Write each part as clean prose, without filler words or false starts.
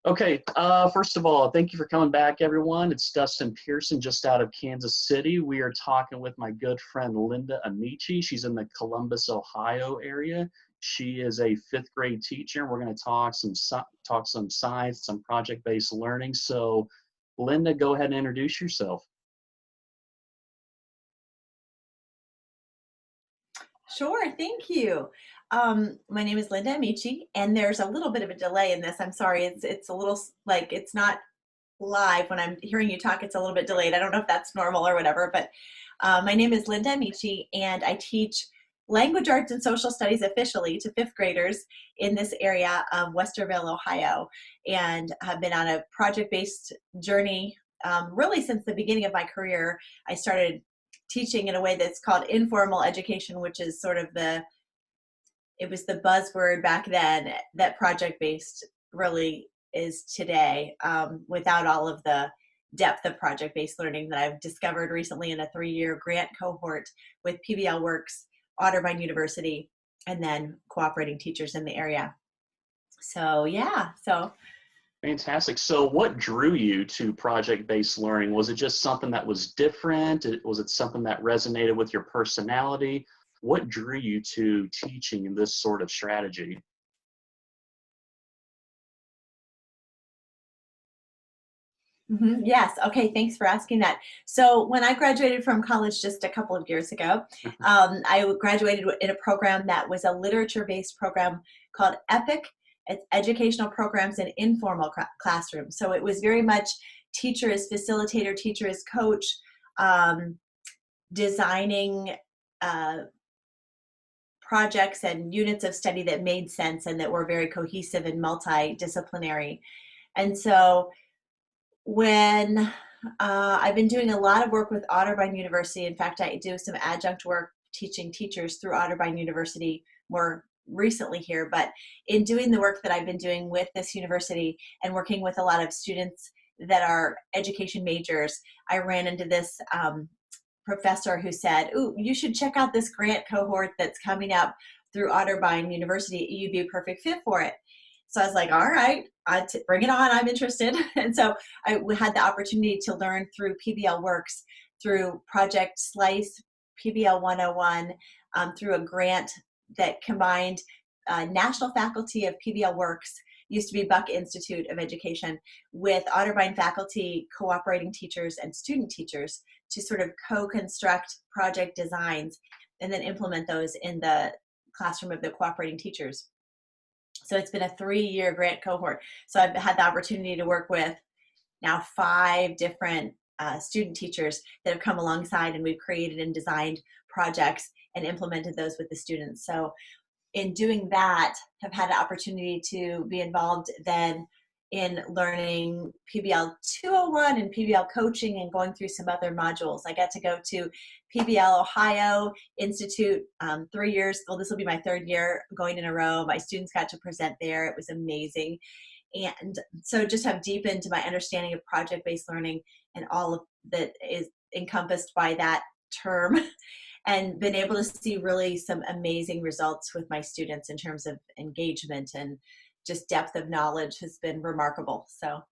Okay, first of all, thank you for coming back, everyone. It's Dustin Pearson, just out of Kansas City. We are talking with my good friend Linda Amici. She's in the Columbus, Ohio area. She is a fifth grade teacher. We're going to talk some science, some project-based learning. So, Linda, go ahead and introduce yourself. Sure, thank you. My name is Linda Amici, and there's a little bit of a delay in this. I'm sorry, it's a little like it's not live when I'm hearing you talk. It's a little bit delayed. I don't know if that's normal or whatever, but my name is Linda Amici, and I teach language arts and social studies officially to fifth graders in this area of Westerville, Ohio, and have been on a project-based journey really since the beginning of my career. I started teaching in a way that's called informal education, which is sort of it was the buzzword back then that project-based really is today, without all of the depth of project-based learning that I've discovered recently in a 3-year grant cohort with PBL Works, Otterbein University, and then cooperating teachers in the area. So yeah, so Fantastic. So, what drew you to project-based learning? Was it just something that was different? Was it something that resonated with your personality? What drew you to teaching in this sort of strategy? Yes. Okay. Thanks for asking that. So when I graduated from college just a couple of years ago, I graduated in a program that was a literature-based program called EPIC. It's Educational Programs in Informal Classrooms. So it was very much teacher as facilitator, teacher as coach, um, designing uh, projects and units of study that made sense and that were very cohesive and multidisciplinary. And so when I've been doing a lot of work with Otterbein University. In fact, I do some adjunct work teaching teachers through Otterbein University more recently here. But in doing the work that I've been doing with this university and working with a lot of students that are education majors, I ran into this professor who said, "Ooh, you should check out this grant cohort that's coming up through Otterbein University. You'd be a perfect fit for it." So I was like, all right, bring it on. I'm interested. And so we had the opportunity to learn through PBL Works, through Project Slice, PBL 101, through a grant that combined national faculty of PBL Works, used to be Buck Institute of Education, with Otterbein faculty, cooperating teachers, and student teachers to sort of co-construct project designs and then implement those in the classroom of the cooperating teachers. So it's been a 3-year grant cohort. So I've had the opportunity to work with now 5 different student teachers that have come alongside, and we've created and designed projects and implemented those with the students. So in doing that, have had an opportunity to be involved then in learning PBL 201 and PBL coaching and going through some other modules. I got to go to PBL Ohio Institute 3 years. Well, this will be my 3rd year going in a row. My students got to present there. It was amazing. And so just have deepened my understanding of project-based learning and all of that is encompassed by that term and been able to see really some amazing results with my students in terms of engagement, and just depth of knowledge has been remarkable. So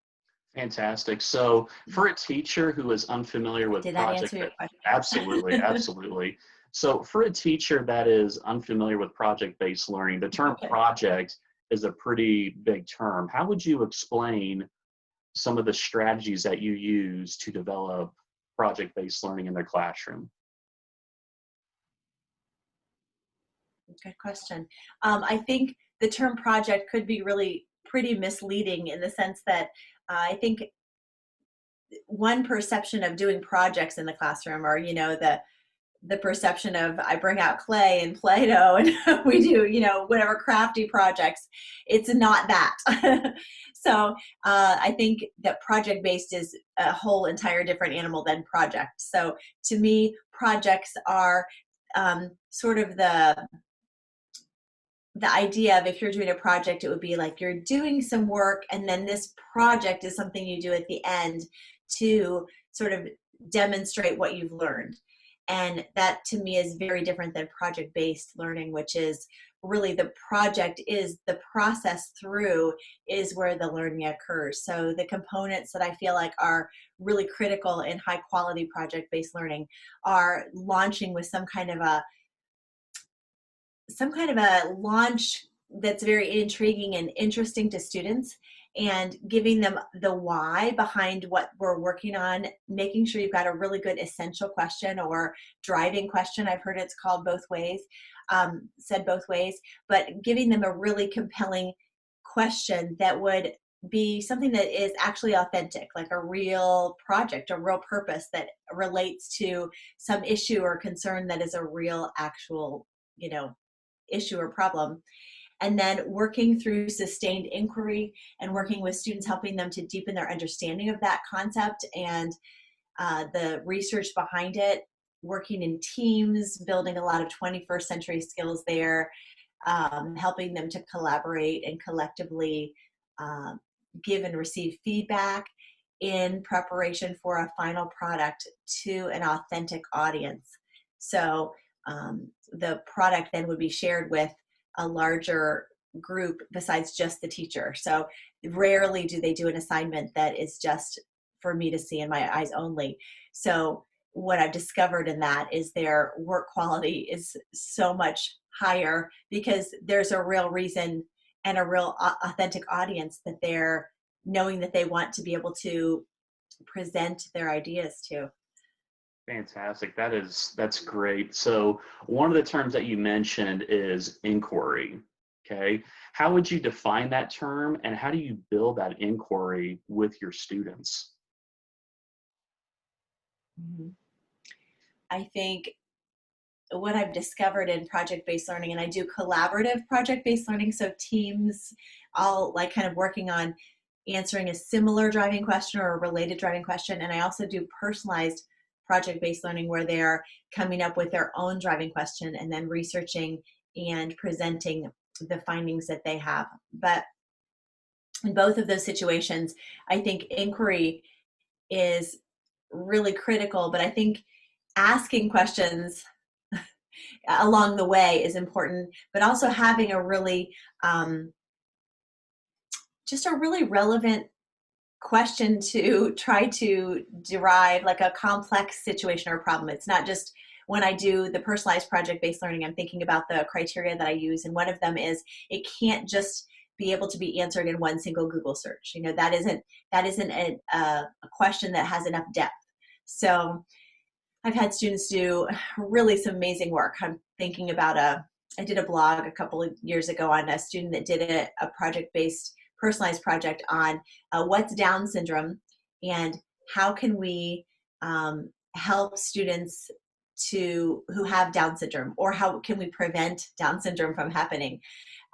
Fantastic. So, for a teacher who is unfamiliar with did that project, answer your absolutely, question? absolutely. So, for a teacher that is unfamiliar with project-based learning, the term Okay. project is a pretty big term. How would you explain some of the strategies that you use to develop project-based learning in their classroom? Good question. I think the term project could be really pretty misleading in the sense that I think one perception of doing projects in the classroom, or the perception of I bring out clay and Play-Doh and we do whatever crafty projects. It's not that. So I think that project based is a whole entire different animal than project. So to me, projects are sort of the idea of, if you're doing a project, it would be like you're doing some work and then this project is something you do at the end to sort of demonstrate what you've learned. And that to me is very different than project-based learning, which is really the project is the process through is where the learning occurs. So the components that I feel like are really critical in high quality project-based learning are launching with some kind of a launch that's very intriguing and interesting to students, and giving them the why behind what we're working on, making sure you've got a really good essential question or driving question. I've heard it's called both ways, said both ways, but giving them a really compelling question that would be something that is actually authentic, like a real project, a real purpose that relates to some issue or concern that is a real actual, issue or problem. And then working through sustained inquiry and working with students, helping them to deepen their understanding of that concept and the research behind it, working in teams, building a lot of 21st century skills there, helping them to collaborate and collectively give and receive feedback in preparation for a final product to an authentic audience. So the product then would be shared with a larger group besides just the teacher. So rarely do they do an assignment that is just for me to see in my eyes only. So what I've discovered in that is their work quality is so much higher because there's a real reason and a real authentic audience that they're knowing that they want to be able to present their ideas to. Fantastic. That's great. So one of the terms that you mentioned is inquiry. Okay. How would you define that term, and how do you build that inquiry with your students? Mhm. I think what I've discovered in project-based learning, and I do collaborative project-based learning, so teams all like kind of working on answering a similar driving question or a related driving question. And I also do personalized project-based learning where they're coming up with their own driving question and then researching and presenting the findings that they have. But in both of those situations, I think inquiry is really critical, but I think asking questions along the way is important, but also having a really just a really relevant question to try to derive like a complex situation or problem. It's not just when I do the personalized project-based learning, I'm thinking about the criteria that I use, and one of them is it can't just be able to be answered in one single Google search. That isn't a question that has enough depth. So I've had students do really some amazing work. I'm thinking about I did a blog a couple of years ago on a student that did a project-based personalized project on what's Down syndrome and how can we help students who have Down syndrome, or how can we prevent Down syndrome from happening.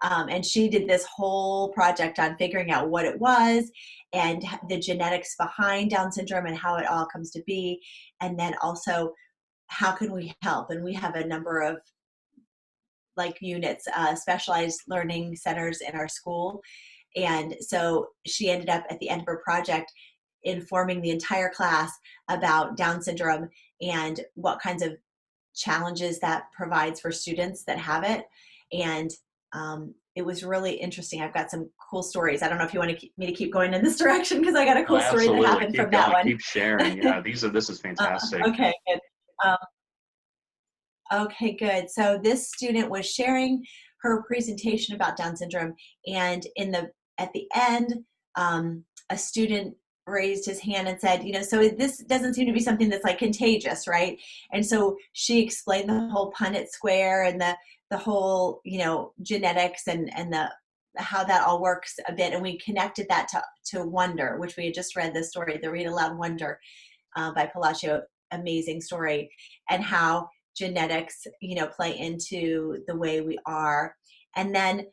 And she did this whole project on figuring out what it was and the genetics behind Down syndrome and how it all comes to be. And then also, how can we help? And we have a number of like units, specialized learning centers in our school. And so she ended up at the end of her project informing the entire class about Down syndrome and what kinds of challenges that provides for students that have it. And it was really interesting. I've got some cool stories. I don't know if you want me to keep going in this direction because I got a Oh, cool story that absolutely. happened Keep from that going. one. Keep sharing. Yeah, this is fantastic. Okay, good. Um, okay, good. So this student was sharing her presentation about Down syndrome, and at the end, a student raised his hand and said, so this doesn't seem to be something that's like contagious, right? And so she explained the whole Punnett square and the whole, genetics and the how that all works a bit, and we connected that to Wonder, which we had just read the story, the Read Aloud Wonder by Palacio, amazing story, and how genetics, play into the way we are. And then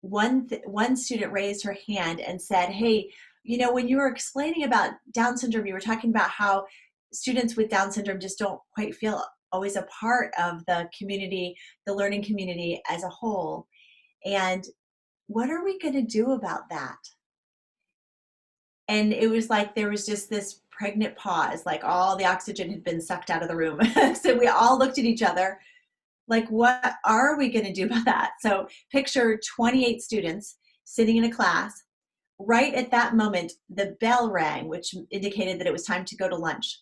one student raised her hand and said, hey, when you were explaining about Down syndrome, you were talking about how students with Down syndrome just don't quite feel always a part of the community, the learning community as a whole. And what are we going to do about that? And it was like there was just this pregnant pause, like all the oxygen had been sucked out of the room. So we all looked at each other. like, what are we going to do about that? So picture 28 students sitting in a class. Right at that moment, the bell rang, which indicated that it was time to go to lunch.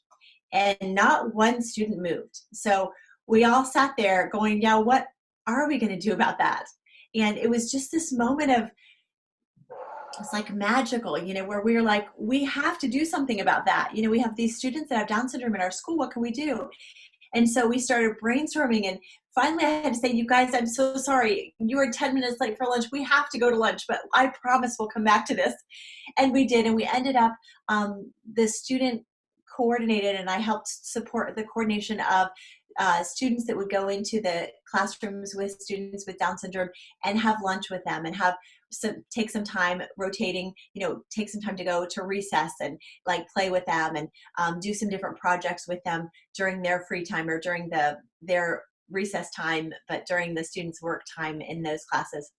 And not one student moved. So we all sat there going, yeah, what are we going to do about that? And it was just this moment of, it's like magical, you know, where we were like, we have to do something about that. You know, we have these students that have Down syndrome in our school. What can we do? And so we started brainstorming, and finally I had to say, you guys, I'm so sorry. You are 10 minutes late for lunch. We have to go to lunch, but I promise we'll come back to this. And we did. And we ended up, the student coordinated, and I helped support the coordination of students that would go into the classrooms with students with Down syndrome and have lunch with them, and have take some time rotating, you know, take some time to go to recess and like play with them, and do some different projects with them during their free time or during their recess time, but during the students' work time in those classes.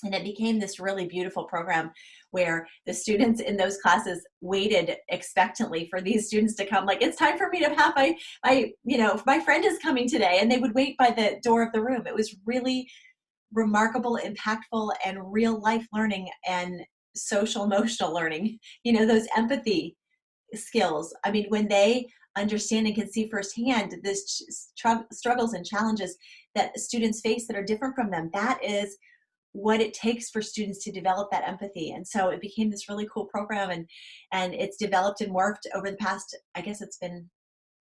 And it became this really beautiful program where the students in those classes waited expectantly for these students to come. Like, it's time for me to have you know, my friend is coming today. And they would wait by the door of the room. It was really remarkable, impactful, and real life learning and social emotional learning. You know, those empathy skills. I mean, when they understand and can see firsthand the struggles and challenges that students face that are different from them, that is what it takes for students to develop that empathy. And so it became this really cool program, and it's developed and morphed over the past, I guess it's been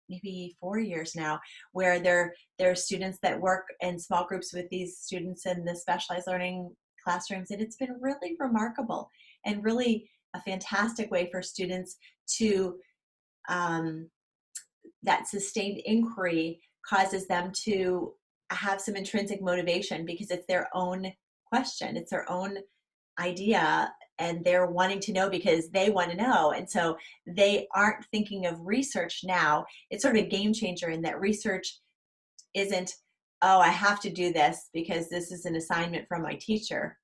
maybe 4 years now, where there are students that work in small groups with these students in the specialized learning classrooms. And it's been really remarkable and really a fantastic way for students to, that sustained inquiry causes them to have some intrinsic motivation, because it's their own question, it's their own idea, and they're wanting to know because they want to know. And so they aren't thinking of research now. It's sort of a game changer in that research isn't, oh, I have to do this because this is an assignment from my teacher.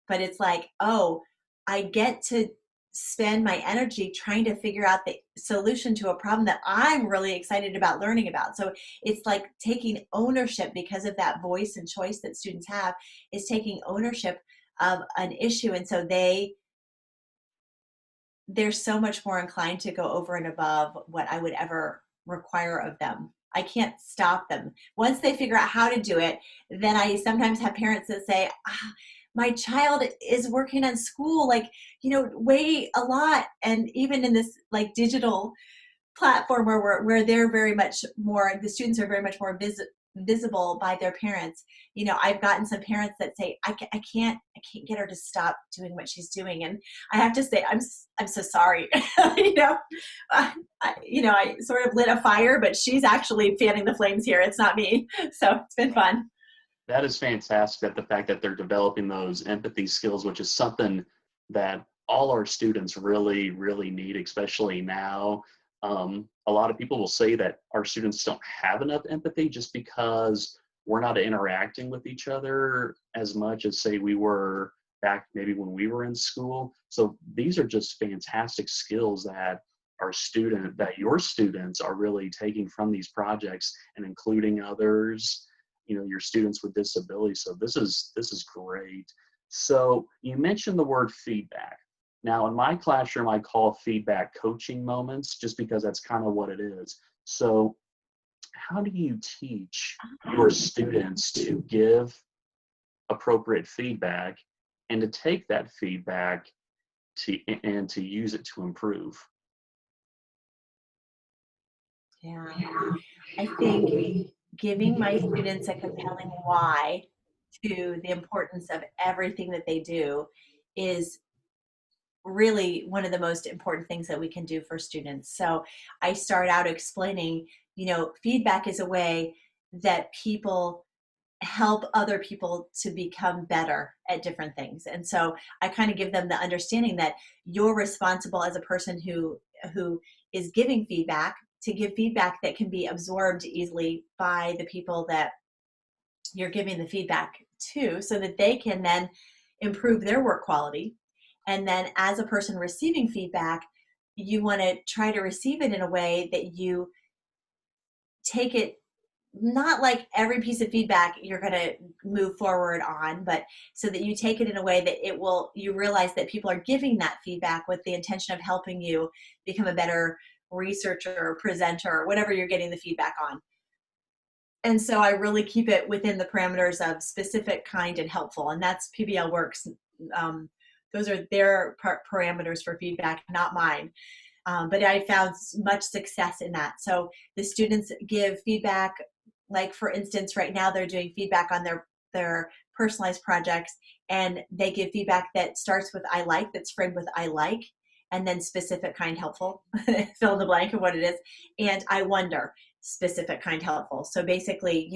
But it's like, oh, I get to spend my energy trying to figure out the solution to a problem that I'm really excited about learning about. So it's like taking ownership, because of that voice and choice that students have, is taking ownership of an issue. And so they're so much more inclined to go over and above what I would ever require of them. I can't stop them. Once they figure out how to do it, then I sometimes have parents that say, my child is working on school, like, you know, way a lot. And even in this like digital platform where they're very much more, the students are very much more visible by their parents. You know, I've gotten some parents that say, I can't get her to stop doing what she's doing. And I have to say, I'm so sorry. You know, I sort of lit a fire, but she's actually fanning the flames here. It's not me. So it's been fun. That is fantastic, that the fact that they're developing those empathy skills, which is something that all our students really, really need, especially now. A lot of people will say that our students don't have enough empathy just because we're not interacting with each other as much as, say, we were back maybe when we were in school. So these are just fantastic skills that your students are really taking from these projects and including others, you know, your students with disabilities. So this is great. So you mentioned the word feedback. Now in my classroom, I call feedback coaching moments, just because that's kind of what it is. So how do you teach your students to give appropriate feedback and to take that feedback to use it to improve? Yeah, I think giving my students a compelling why to the importance of everything that they do is really one of the most important things that we can do for students. So I start out explaining, you know, feedback is a way that people help other people to become better at different things. And so I kind of give them the understanding that you're responsible as a person who is giving feedback, to give feedback that can be absorbed easily by the people that you're giving the feedback to, so that they can then improve their work quality. And then as a person receiving feedback, you want to try to receive it in a way that you take it not like every piece of feedback you're going to move forward on, but so that you take it in a way that you realize that people are giving that feedback with the intention of helping you become a better researcher or presenter or whatever you're getting the feedback on. And so I really keep it within the parameters of specific, kind, and helpful. And that's PBL Works. Those are their parameters for feedback, not mine. But I found much success in that. So the students give feedback, like for instance, right now they're doing feedback on their personalized projects, and they give feedback that starts with I like, that's framed with I like, and then specific, kind, helpful, fill in the blank of what it is, and I wonder, specific, kind, helpful. So basically,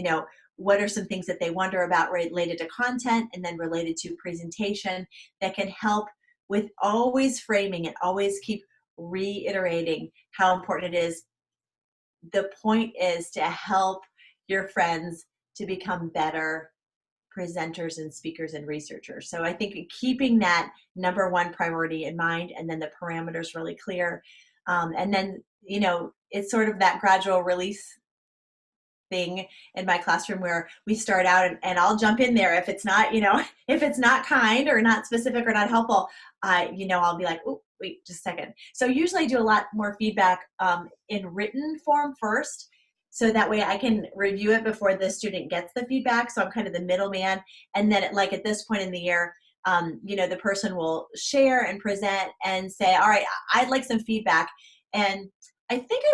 what are some things that they wonder about related to content and then related to presentation that can help with always framing it, always keep reiterating how important it is. The point is to help your friends to become better presenters and speakers and researchers. So I think keeping that number one priority in mind, and then the parameters really clear. And then, it's sort of that gradual release thing in my classroom where we start out and I'll jump in there if it's not, if it's not kind or not specific or not helpful, I'll be like, oh, wait, just a second. So usually I do a lot more feedback in written form first. So that way I can review it before the student gets the feedback. So I'm kind of the middleman. And then at this point in the year, the person will share and present and say, all right, I'd like some feedback. And I think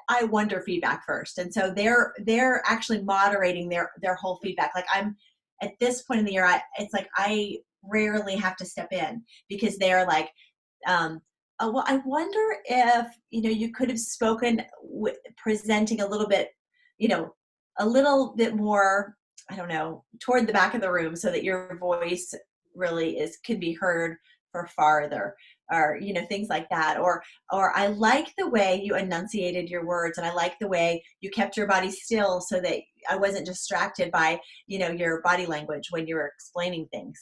I wonder feedback first. And so they're actually moderating their whole feedback. Like I'm at this point in the year, it's like I rarely have to step in because they're like, oh, well, I wonder if, you could have spoken presenting a little bit more, I don't know, toward the back of the room so that your voice really can be heard for farther, or things like that, or I like the way you enunciated your words, and I like the way you kept your body still so that I wasn't distracted by your body language when you were explaining things.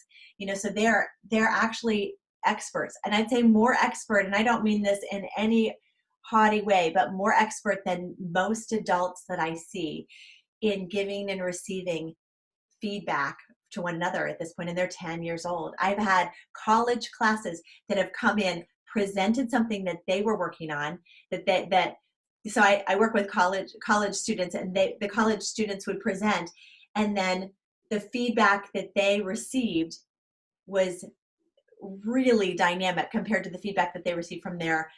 So they're actually experts, and I'd say more expert, and I don't mean this in any haughty way, but more expert than most adults that I see in giving and receiving feedback to one another at this point, and they're 10 years old. I've had college classes that have come in, presented something that they were working on, so I work with college students, and the college students would present, and then the feedback that they received was really dynamic compared to the feedback that they received from their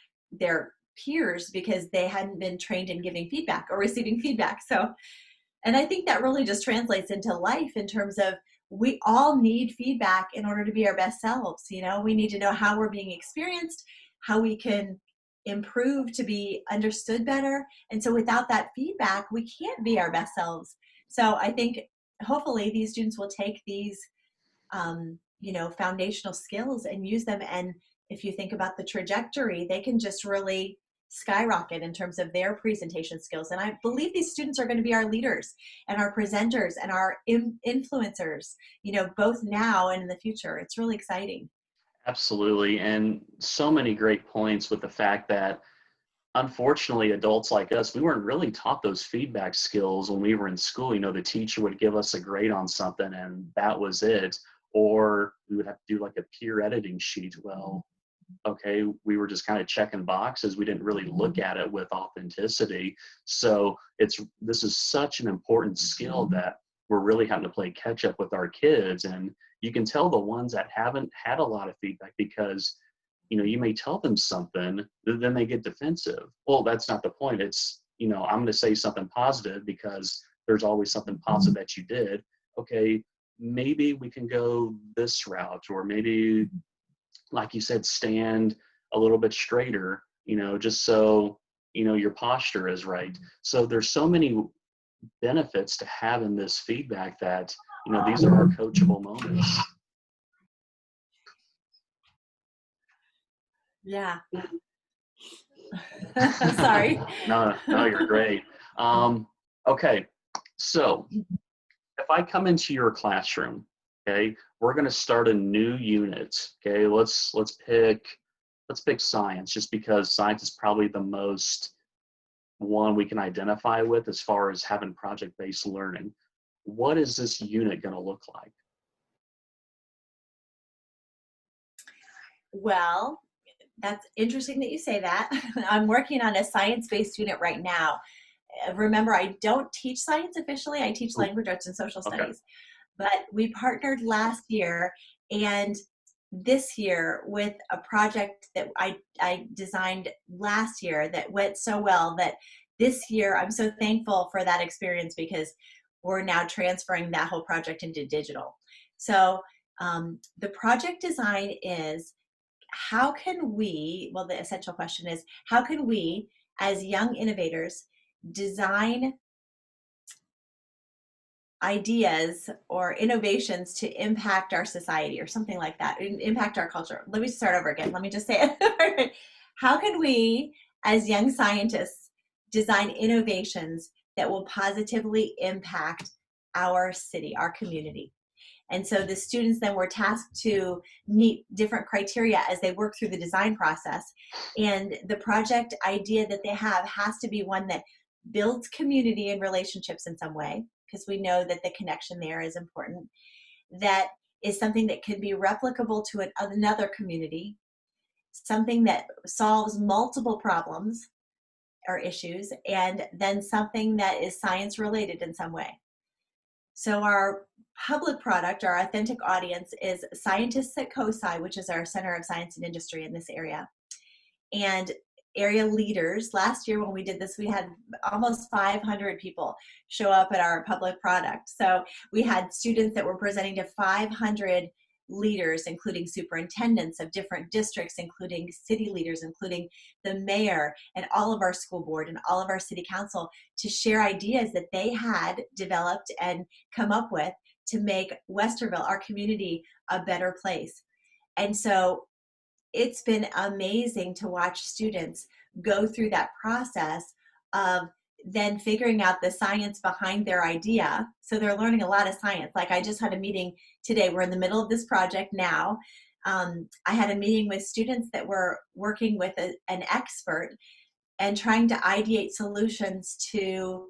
peers, because they hadn't been trained in giving feedback or receiving feedback. So, and I think that really just translates into life in terms of we all need feedback in order to be our best selves. We need to know how we're being experienced, how we can improve to be understood better. And so without that feedback, we can't be our best selves. So I think hopefully these students will take these, foundational skills and use them. And if you think about the trajectory, they can just really skyrocket in terms of their presentation skills. And I believe these students are going to be our leaders and our presenters and our influencers, both now and in the future. It's really exciting. Absolutely. And so many great points with the fact that unfortunately adults like us, we weren't really taught those feedback skills when we were in school. The teacher would give us a grade on something and that was it. Or we would have to do like a peer editing sheet. Well, okay, we were just kind of checking boxes. We didn't really look at it with authenticity. So this is such an important skill that we're really having to play catch up with our kids. And you can tell the ones that haven't had a lot of feedback because, you may tell them something, then they get defensive. Well, that's not the point. It's, I'm going to say something positive because there's always something positive that you did. Okay, maybe we can go this route, or maybe, like you said, stand a little bit straighter, just so, your posture is right. So there's so many benefits to having this feedback that, these are our coachable moments. Yeah. Sorry. No, you're great. Okay, so if I come into your classroom, okay, we're going to start a new unit. Okay, let's pick science, just because science is probably the most one we can identify with as far as having project-based learning. What is this unit going to look like? Well, that's interesting that you say that. I'm working on a science-based unit right now. Remember, I don't teach science officially. I teach Ooh, language arts and social okay. studies. But we partnered last year and this year with a project that I designed last year that went so well that this year I'm so thankful for that experience because we're now transferring that whole project into digital. So the project design is how can we, well, the essential question is, how can we, as young innovators, design ideas or innovations to impact our society or something like that, impact our culture? Let me start over again. Let me just say it. How can we, as young scientists, design innovations that will positively impact our city, our community? And so the students then were tasked to meet different criteria as they work through the design process. And the project idea that they have has to be one that builds community and relationships in some way, because we know that the connection there is important. That is something that can be replicable to another community, something that solves multiple problems or issues, and then something that is science related in some way. So our public product, our authentic audience, is scientists at COSI, which is our Center of Science and Industry in this area, and area leaders. Last year when we did this, we had almost 500 people show up at our public product. So we had students that were presenting to 500 leaders, including superintendents of different districts, including city leaders, including the mayor and all of our school board and all of our city council, to share ideas that they had developed and come up with to make Westerville, our community, a better place. And so it's been amazing to watch students go through that process of then figuring out the science behind their idea. So they're learning a lot of science. Like I just had a meeting today. We're in the middle of this project now. I had a meeting with students that were working with an expert and trying to ideate solutions to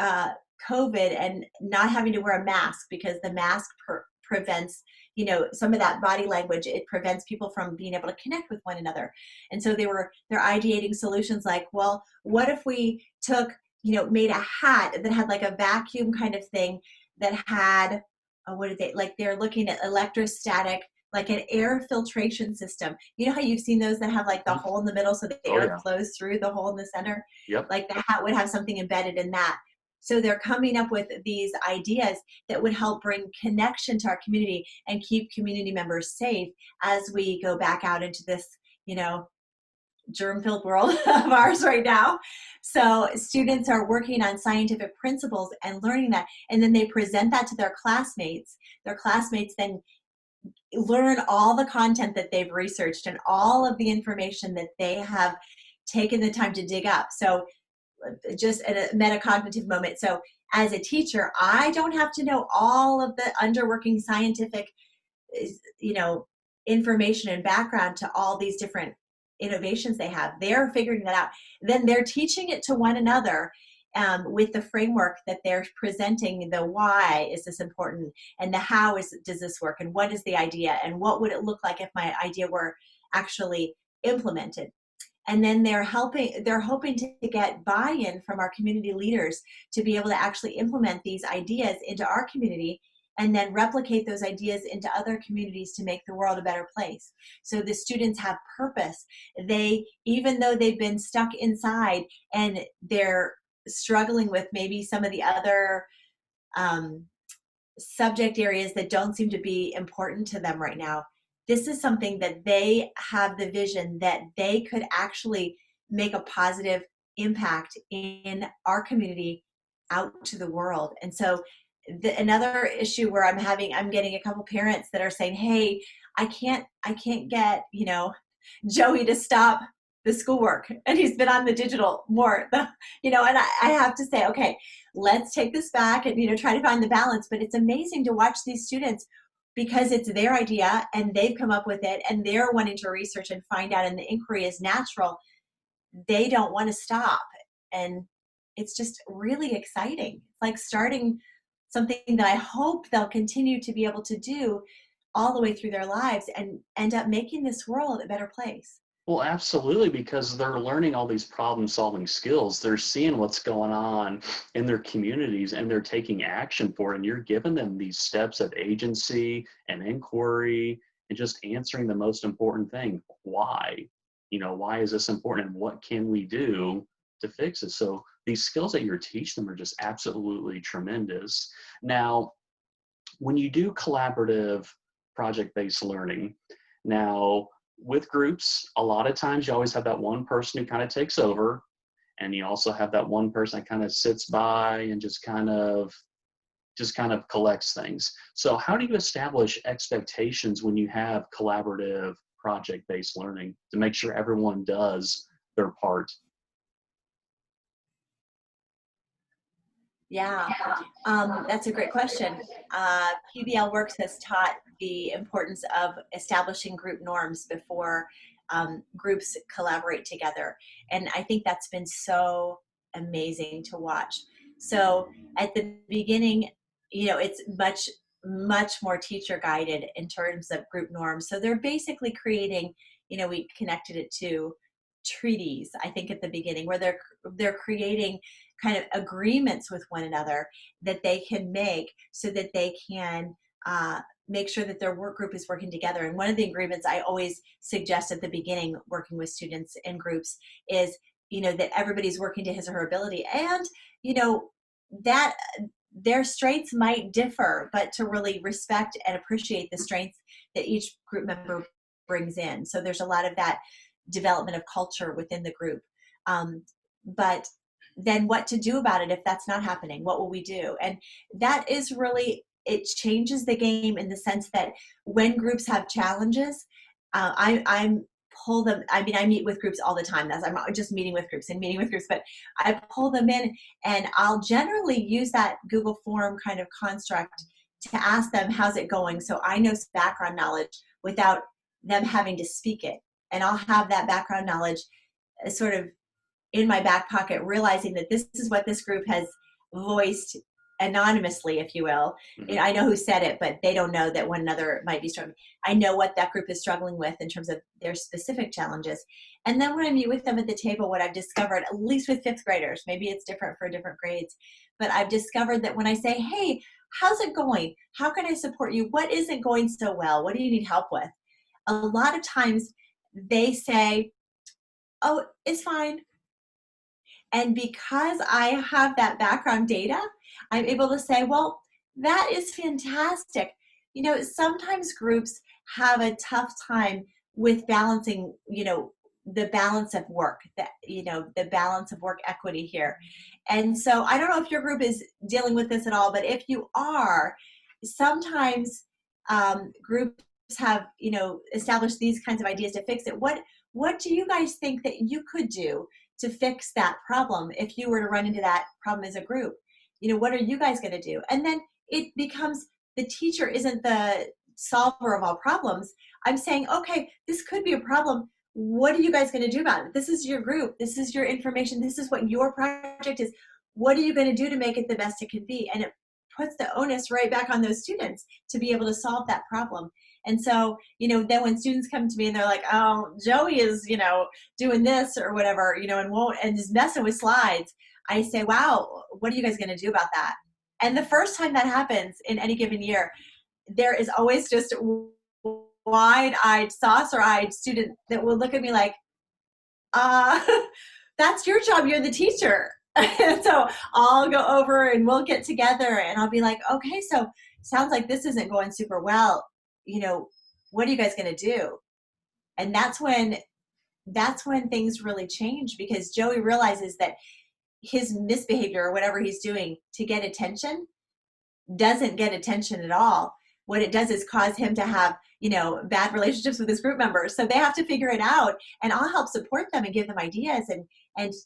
COVID and not having to wear a mask, because the mask prevents, some of that body language. It prevents people from being able to connect with one another. And so they're ideating solutions like, well, what if we took, made a hat that had like a vacuum kind of thing that had, they're looking at electrostatic, like an air filtration system. You know how you've seen those that have like the hole in the middle so that the Oh, air yeah. flows through the hole in the center? Yep. Like the hat would have something embedded in that. So they're coming up with these ideas that would help bring connection to our community and keep community members safe as we go back out into this, germ-filled world of ours right now. So students are working on scientific principles and learning that, and then they present that to their classmates. Their classmates then learn all the content that they've researched and all of the information that they have taken the time to dig up. So just a metacognitive moment. So as a teacher, I don't have to know all of the underworking scientific, information and background to all these different innovations they have. They're figuring that out. Then they're teaching it to one another with the framework that they're presenting. The why is this important, and the how does this work, and what is the idea, and what would it look like if my idea were actually implemented. And then they're hoping to get buy-in from our community leaders to be able to actually implement these ideas into our community and then replicate those ideas into other communities to make the world a better place. So the students have purpose. Even though they've been stuck inside and they're struggling with maybe some of the other subject areas that don't seem to be important to them right now, this is something that they have the vision that they could actually make a positive impact in our community out to the world. And so another issue where I'm getting a couple parents that are saying, hey, I can't get, Joey to stop the schoolwork, and he's been on the digital more, and I have to say, okay, let's take this back and, try to find the balance. But it's amazing to watch these students, because it's their idea and they've come up with it and they're wanting to research and find out, and the inquiry is natural. They don't want to stop. And it's just really exciting. It's like starting something that I hope they'll continue to be able to do all the way through their lives and end up making this world a better place. Well, absolutely, because they're learning all these problem solving skills. They're seeing what's going on in their communities and they're taking action for it. And you're giving them these steps of agency and inquiry and just answering the most important thing. Why? Why is this important and what can we do to fix it? So these skills that you're teaching them are just absolutely tremendous. Now, when you do collaborative project-based learning, now with groups, a lot of times you always have that one person who kind of takes over, and you also have that one person that kind of sits by and just kind of collects things. So how do you establish expectations when you have collaborative project-based learning to make sure everyone does their part? Yeah, that's a great question. PBL Works has taught the importance of establishing group norms before groups collaborate together. And I think that's been so amazing to watch. So at the beginning, it's much more teacher guided in terms of group norms. So they're basically creating, we connected it to treaties, I think at the beginning, where they're creating kind of agreements with one another that they can make so that they can make sure that their work group is working together. And one of the agreements I always suggest at the beginning, working with students in groups, is that everybody's working to his or her ability, and that their strengths might differ, but to really respect and appreciate the strengths that each group member brings in. So there's a lot of that development of culture within the group. But then what to do about it if that's not happening? What will we do? And that is really, it changes the game in the sense that when groups have challenges, I'm pull them. I mean, I meet with groups all the time. I'm just meeting with groups, but I pull them in, and I'll generally use that Google form kind of construct to ask them, how's it going? So I know some background knowledge without them having to speak it. And I'll have that background knowledge sort of in my back pocket, realizing that this is what this group has voiced anonymously, if you will. Mm-hmm. I know who said it, but they don't know that one another might be struggling. I know what that group is struggling with in terms of their specific challenges. And then when I meet with them at the table, what I've discovered, at least with fifth graders, maybe it's different for different grades, but I've discovered that when I say, hey, how's it going? How can I support you? What isn't going so well? What do you need help with? A lot of times they say, oh, it's fine. And because I have that background data, I'm able to say, well, that is fantastic. Sometimes groups have a tough time with balancing, the balance of work, the balance of work equity here. And so I don't know if your group is dealing with this at all, but if you are, sometimes groups have, established these kinds of ideas to fix it. What do you guys think that you could do to fix that problem if you were to run into that problem as a group? What are you guys going to do? And then it becomes, the teacher isn't the solver of all problems. I'm saying, okay, this could be a problem. What are you guys going to do about it? This is your group. This is your information. This is what your project is. What are you going to do to make it the best it can be? And it puts the onus right back on those students to be able to solve that problem. And so, then when students come to me and they're like, oh, Joey is, doing this or whatever, and is messing with slides, I say, wow, what are you guys going to do about that? And the first time that happens in any given year, there is always just wide-eyed, saucer-eyed student that will look at me like, that's your job. You're the teacher. And so I'll go over and we'll get together and I'll be like, okay, so sounds like this isn't going super well. What are you guys going to do? And that's when things really change, because Joey realizes that his misbehavior or whatever he's doing to get attention doesn't get attention at all. What it does is cause him to have, bad relationships with his group members. So they have to figure it out, and I'll help support them and give them ideas and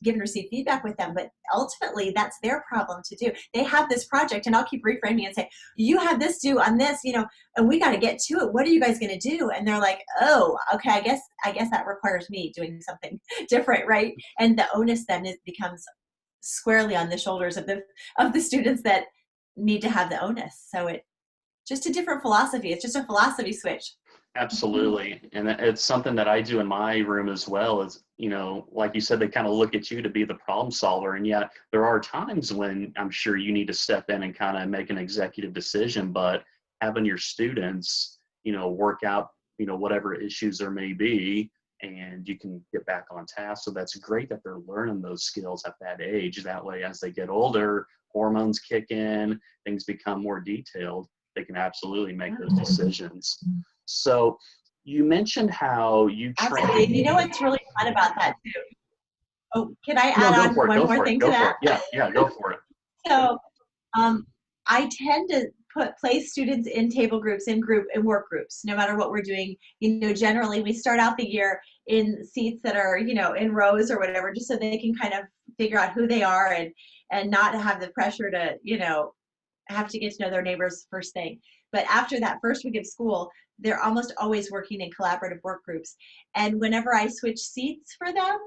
give and receive feedback with them. But ultimately that's their problem to do. They have this project, and I'll keep reframing and say, you have this due on this, and we got to get to it. What are you guys going to do? And they're like, oh, okay, I guess that requires me doing something different. Right. And the onus then becomes squarely on the shoulders of the students that need to have the onus. So it just a different philosophy. It's just a philosophy switch. Absolutely. And it's something that I do in my room as well is, like you said, they kind of look at you to be the problem solver. And yet there are times when I'm sure you need to step in and kind of make an executive decision, but having your students, work out, whatever issues there may be, and you can get back on task. So that's great that they're learning those skills at that age. That way, as they get older, hormones kick in, things become more detailed. They can absolutely make those decisions. So you mentioned how you train. Absolutely. And you know what's really fun about that too? Oh, can I No, add go on for it. one Go more for it. thing to Go for that? it. Yeah, yeah, go for it. So I tend to place students in table groups, in work groups, no matter what we're doing. Generally we start out the year in seats that are, in rows or whatever, just so they can kind of figure out who they are and not have the pressure to, have to get to know their neighbors first thing. But after that first week of school, they're almost always working in collaborative work groups. And whenever I switch seats for them,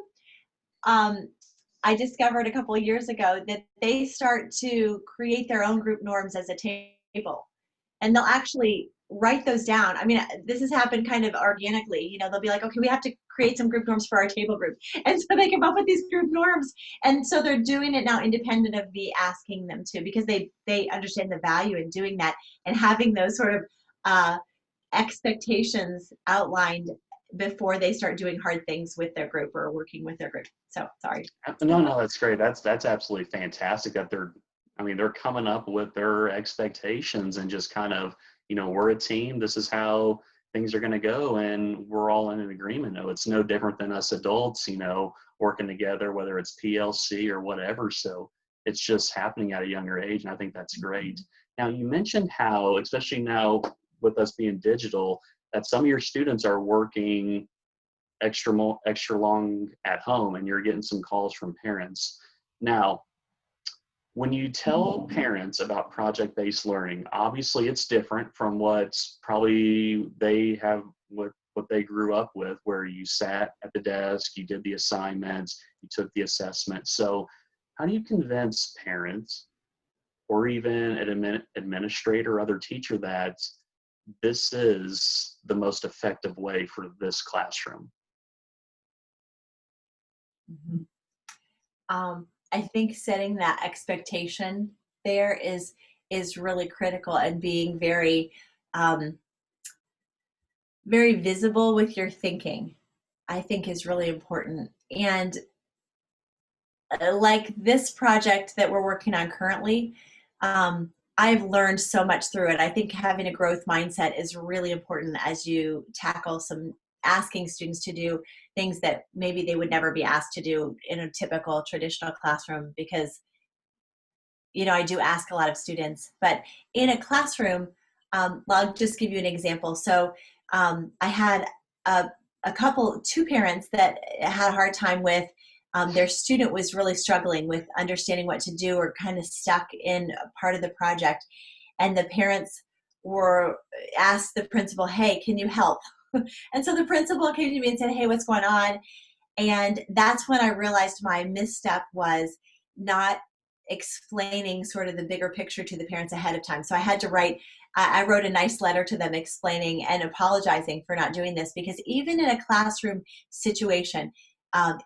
um, I discovered a couple of years ago that they start to create their own group norms as a table. And they'll actually write those down. I mean, this has happened kind of organically. They'll be like, okay, we have to create some group norms for our table group. And so they come up with these group norms. And so they're doing it now independent of me asking them to, because they understand the value in doing that and having those sort of expectations outlined before they start doing hard things with their group or working with their group. So sorry. No, that's great. That's absolutely fantastic that they're coming up with their expectations and just kind of, we're a team. This is how things are going to go, and we're all in an agreement. No, it's no different than us adults, working together, whether it's PLC or whatever. So it's just happening at a younger age, and I think that's great. Now, you mentioned how, especially now with us being digital, that some of your students are working extra long at home, and you're getting some calls from parents. Now, when you tell parents about project-based learning, obviously it's different from what's probably they have what they grew up with, where you sat at the desk, you did the assignments, you took the assessment. So how do you convince parents or even an administrator or other teacher that this is the most effective way for this classroom? Mm-hmm. I think setting that expectation there is really critical, and being very very visible with your thinking, I think, is really important. And like this project that we're working on currently, I've learned so much through it. I think having a growth mindset is really important as you tackle asking students to do things that maybe they would never be asked to do in a typical traditional classroom, because I do ask a lot of students. But in a classroom, I'll just give you an example. So I had two parents that had a hard time with their student was really struggling with understanding what to do, or kind of stuck in a part of the project. And the parents were asked the principal, hey, can you help? And so the principal came to me and said, hey, what's going on? And that's when I realized my misstep was not explaining sort of the bigger picture to the parents ahead of time. So I wrote a nice letter to them explaining and apologizing for not doing this, because even in a classroom situation,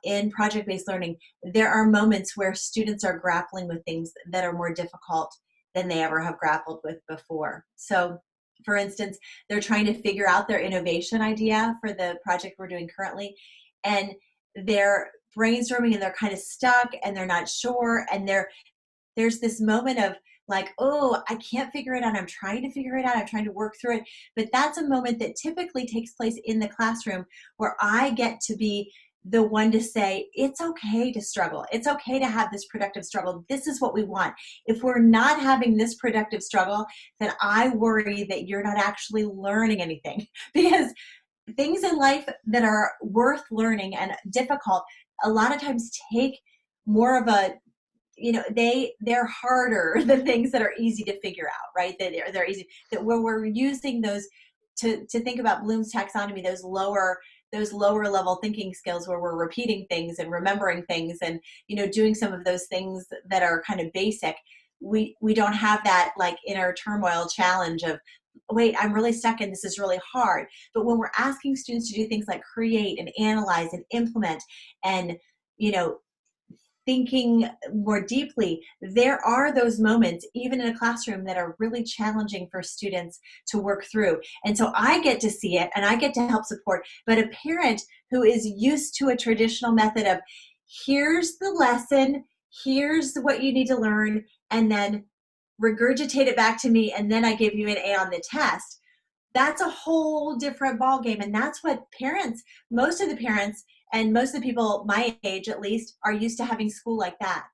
in project-based learning, there are moments where students are grappling with things that are more difficult than they ever have grappled with before. So for instance, they're trying to figure out their innovation idea for the project we're doing currently, and they're brainstorming and they're kind of stuck and they're not sure, and there's this moment of like, oh, I can't figure it out. I'm trying to figure it out. I'm trying to work through it. But that's a moment that typically takes place in the classroom, where I get to be the one to say, it's okay to struggle. It's okay to have this productive struggle. This is what we want. If we're not having this productive struggle, then I worry that you're not actually learning anything, because things in life that are worth learning and difficult a lot of times take more of a, they're harder than things that are easy to figure out, right? They're easy, that where we're using those to think about Bloom's taxonomy, those lower those lower level thinking skills where we're repeating things and remembering things and, doing some of those things that are kind of basic, we don't have that like inner turmoil challenge of, wait, I'm really stuck and this is really hard. But when we're asking students to do things like create and analyze and implement and, thinking more deeply, there are those moments, even in a classroom, that are really challenging for students to work through. And so I get to see it and I get to help support. But a parent who is used to a traditional method of, here's the lesson, here's what you need to learn, and then regurgitate it back to me, and then I give you an A on the test. That's a whole different ballgame. And that's what parents, most of the parents, and most of the people my age at least, are used to having school like that.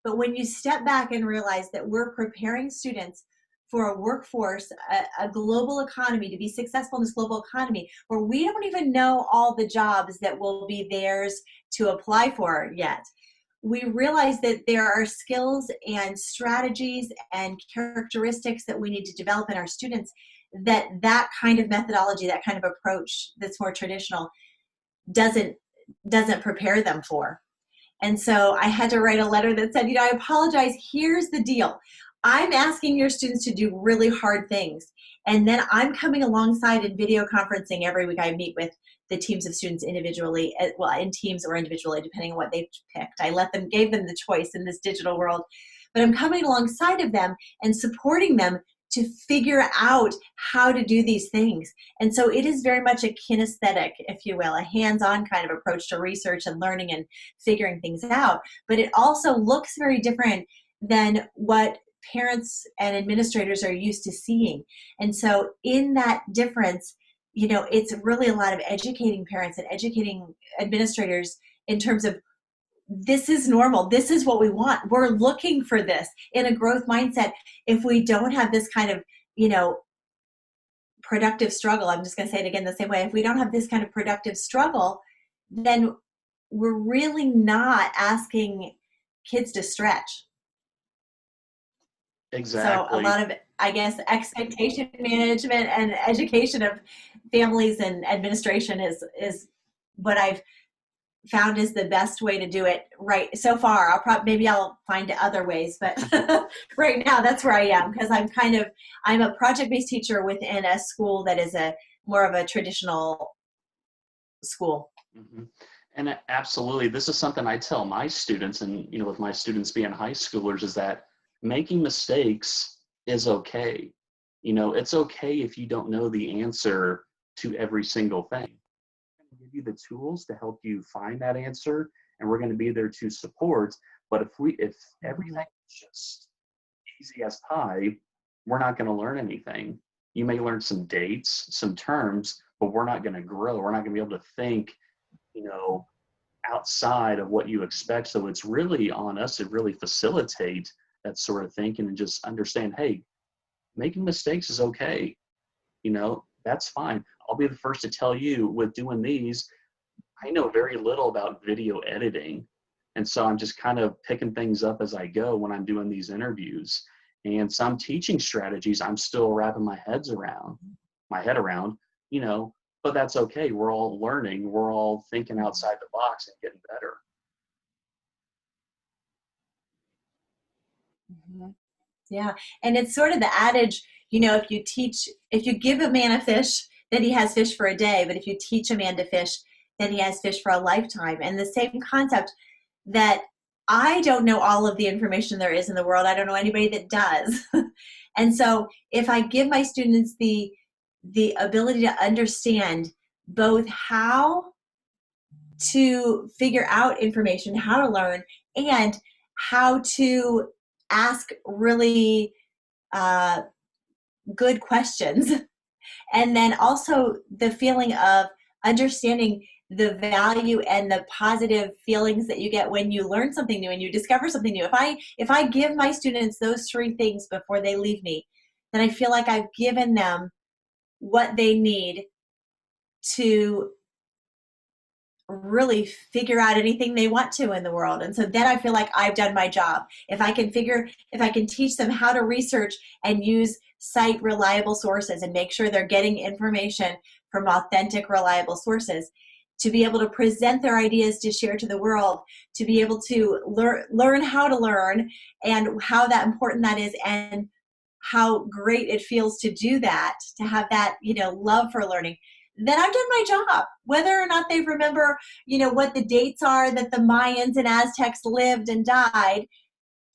But when you step back and realize that we're preparing students for a workforce, a global economy, to be successful in this global economy, where we don't even know all the jobs that will be theirs to apply for yet, we realize that there are skills and strategies and characteristics that we need to develop in our students, that kind of methodology, that kind of approach that's more traditional doesn't prepare them for. And so I had to write a letter that said, I apologize, here's the deal. I'm asking your students to do really hard things. And then I'm coming alongside in video conferencing every week. I meet with the teams of students individually, well, in teams or individually, depending on what they've picked. Gave them the choice in this digital world. But I'm coming alongside of them and supporting them to figure out how to do these things. And so it is very much a kinesthetic, if you will, a hands-on kind of approach to research and learning and figuring things out. But it also looks very different than what parents and administrators are used to seeing. And so in that difference, it's really a lot of educating parents and educating administrators in terms of, this is normal. This is what we want. We're looking for this in a growth mindset. If we don't have this kind of, productive struggle, I'm just going to say it again the same way. If we don't have this kind of productive struggle, then we're really not asking kids to stretch. Exactly. So a lot of, I guess, expectation management and education of families and administration is what I've found is the best way to do it right so far. Maybe I'll find other ways, but right now that's where I am, because I'm a project-based teacher within a school that is more of a traditional school. Mm-hmm. And absolutely, this is something I tell my students, and with my students being high schoolers, is that making mistakes is okay. It's okay if you don't know the answer to every single thing. Give you the tools to help you find that answer, and we're going to be there to support. But if everything is just easy as pie, we're not going to learn anything. You may learn some dates, some terms, but we're not going to grow. We're not going to be able to think, outside of what you expect. So it's really on us to really facilitate that sort of thinking and just understand, hey, making mistakes is okay. That's fine. I'll be the first to tell you, with doing these, I know very little about video editing. And so I'm just kind of picking things up as I go when I'm doing these interviews. And some teaching strategies I'm still wrapping my head around, but that's okay. We're all learning. We're all thinking outside the box and getting better. Mm-hmm. Yeah. And it's sort of the adage, if you give a man a fish, then he has fish for a day. But if you teach a man to fish, then he has fish for a lifetime. And the same concept, that I don't know all of the information there is in the world. I don't know anybody that does. And so if I give my students the ability to understand both how to figure out information, how to learn, and how to ask really good questions, and then also the feeling of understanding the value and the positive feelings that you get when you learn something new and you discover something new. If I give my students those three things before they leave me, then I feel like I've given them what they need to really figure out anything they want to in the world. And so then I feel like I've done my job. If I can teach them how to research and cite reliable sources and make sure they're getting information from authentic, reliable sources, to be able to present their ideas to share to the world, to be able to learn how to learn and how that important that is, and how great it feels to do that, to have that, love for learning, then I've done my job. Whether or not they remember, what the dates are that the Mayans and Aztecs lived and died,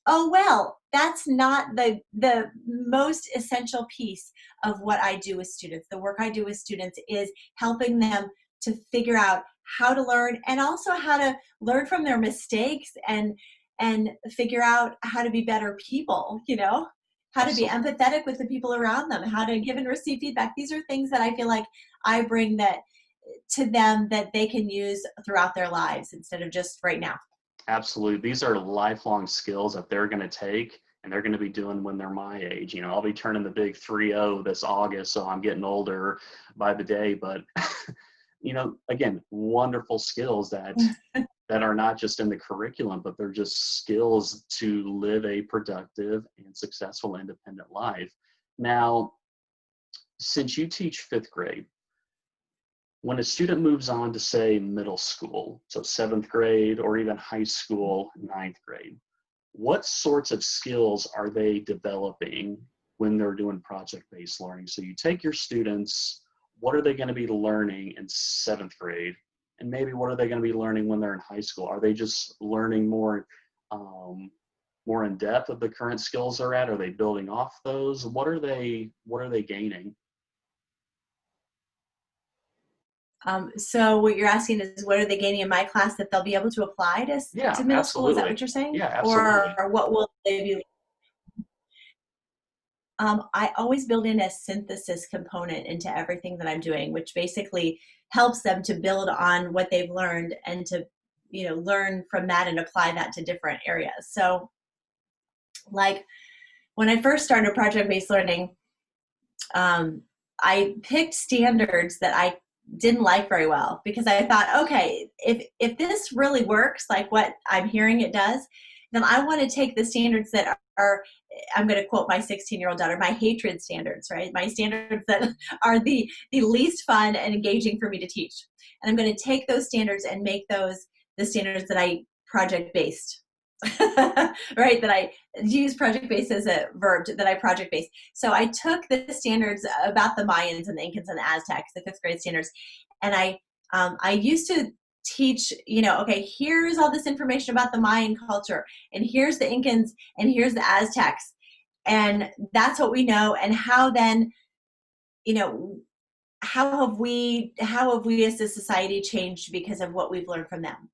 oh well, that's not the most essential piece of what I do with students. The work I do with students is helping them to figure out how to learn, and also how to learn from their mistakes, and figure out how to be better people, how to be Absolutely. empathetic with the people around them, how to give and receive feedback. These are things that I feel like I bring that to them that they can use throughout their lives instead of just right now. Absolutely. These are lifelong skills that they're going to take and they're going to be doing when they're my age. I'll be turning the big 3-0 this August, so I'm getting older by the day. But, again, wonderful skills that are not just in the curriculum, but they're just skills to live a productive and successful independent life. Now, since you teach fifth grade, when a student moves on to, say, middle school, so seventh grade, or even high school, ninth grade, what sorts of skills are they developing when they're doing project-based learning? So you take your students, what are they going to be learning in seventh grade? And maybe what are they going to be learning when they're in high school? Are they just learning more in depth of the current skills they're at? Are they building off those? What are they gaining? So what you're asking is, what are they gaining in my class that they'll be able to apply Yeah, to middle school? Is that absolutely. what you're saying? Yeah, Or absolutely. what will they be? I always build in a synthesis component into everything that I'm doing, which basically helps them to build on what they've learned and to, learn from that and apply that to different areas. So, like when I first started project-based learning, I picked standards that I didn't like very well, because I thought, okay, if this really works like what I'm hearing it does, then I want to take the standards that are, I'm going to quote my 16-year-old daughter, my hatred standards, right? My standards that are the least fun and engaging for me to teach. And I'm going to take those standards and make those the standards that I project-based. Right, that I use project-based as a verb, that I project-based. So I took the standards about the Mayans and the Incans and the Aztecs, the fifth grade standards, and I used to teach, okay, here's all this information about the Mayan culture, and here's the Incans, and here's the Aztecs, and that's what we know, and how then, how have we as a society changed because of what we've learned from them.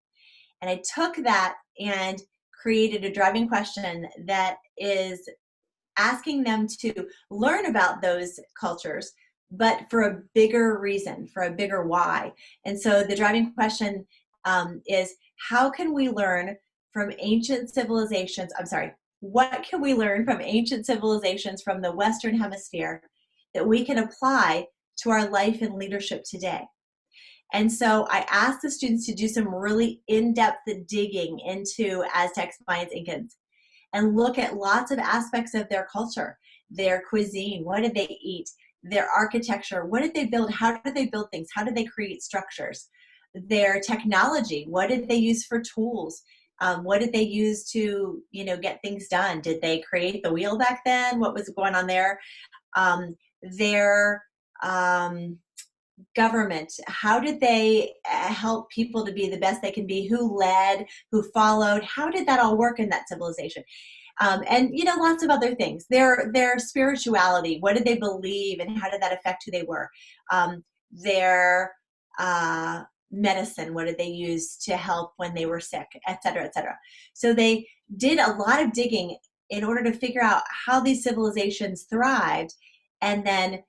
And I took that and created a driving question that is asking them to learn about those cultures, but for a bigger reason, for a bigger why. And so the driving question is, how can we learn from ancient civilizations? I'm sorry, what can we learn from ancient civilizations from the Western Hemisphere that we can apply to our life and leadership today? And so I asked the students to do some really in-depth digging into Aztecs, Mayans, Incans, and look at lots of aspects of their culture, their cuisine, what did they eat, their architecture, what did they build, how did they build things, how did they create structures, their technology, what did they use for tools, what did they use to, get things done? Did they create the wheel back then? What was going on there? Their government, how did they help people to be the best they can be, who led, who followed, how did that all work in that civilization? And lots of other things, their spirituality, what did they believe and how did that affect who they were? Their medicine, what did they use to help when they were sick, et cetera, et cetera. So they did a lot of digging in order to figure out how these civilizations thrived, and then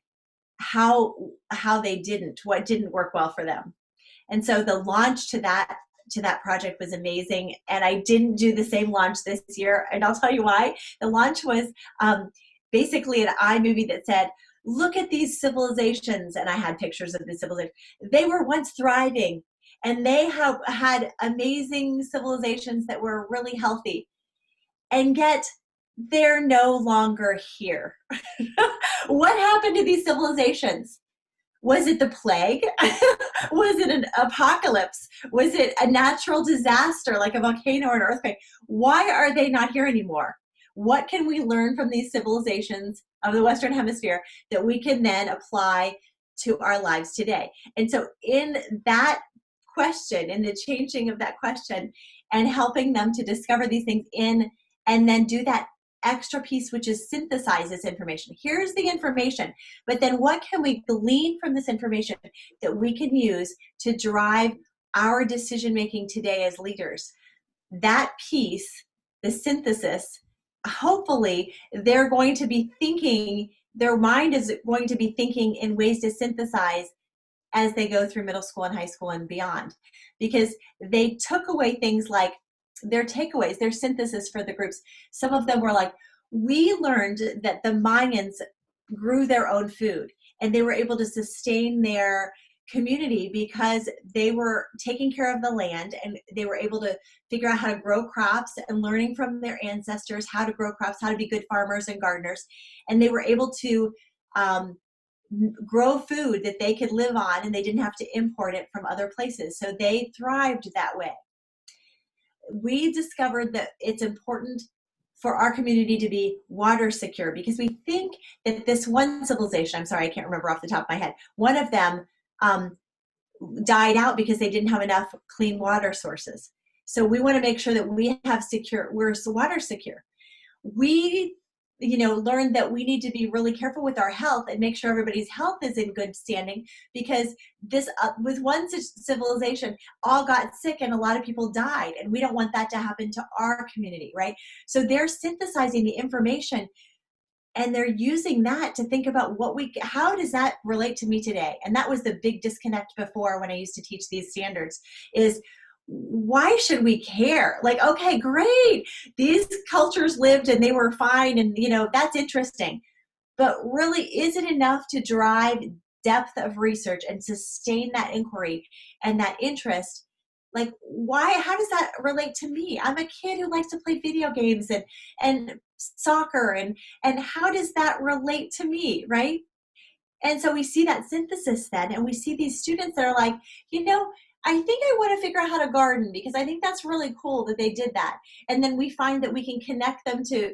how they what didn't work well for them. And so the launch to that project was amazing. And I didn't do the same launch this year, and I'll tell you why. The launch was basically an iMovie that said, look at these civilizations, and I had pictures of the civilizations. They were once thriving, and they have had amazing civilizations that were really healthy, and yet they're no longer here. What happened to these civilizations? Was it the plague? Was it an apocalypse? Was it a natural disaster like a volcano or an earthquake? Why are they not here anymore? What can we learn from these civilizations of the Western Hemisphere that we can then apply to our lives today? And so in that question, in the changing of that question and helping them to discover these things and then do that extra piece, which is synthesize this information. Here's the information, but then what can we glean from this information that we can use to drive our decision making today as leaders? That piece, the synthesis, hopefully they're going to be thinking, their mind is going to be thinking in ways to synthesize as they go through middle school and high school and beyond, because they took away things like their takeaways, their synthesis for the groups. Some of them were like, we learned that the Mayans grew their own food and they were able to sustain their community because they were taking care of the land and they were able to figure out how to grow crops and learning from their ancestors how to grow crops, how to be good farmers and gardeners. And they were able to grow food that they could live on and they didn't have to import it from other places. So they thrived that way. We discovered that it's important for our community to be water secure because we think that this one civilization, I'm sorry, I can't remember off the top of my head, one of them died out because they didn't have enough clean water sources. So we want to make sure that we're water secure. We learned that we need to be really careful with our health and make sure everybody's health is in good standing because this with one civilization all got sick and a lot of people died, and we don't want that to happen to our community, right? So they're synthesizing the information and they're using that to think about how does that relate to me today? And that was the big disconnect before when I used to teach these standards is, why should we care? Like, okay, great. These cultures lived and they were fine. And, that's interesting. But really, is it enough to drive depth of research and sustain that inquiry and that interest? Like, how does that relate to me? I'm a kid who likes to play video games and soccer. And how does that relate to me, right? And so we see that synthesis then, and we see these students that are like, I think I want to figure out how to garden because I think that's really cool that they did that. And then we find that we can connect them to,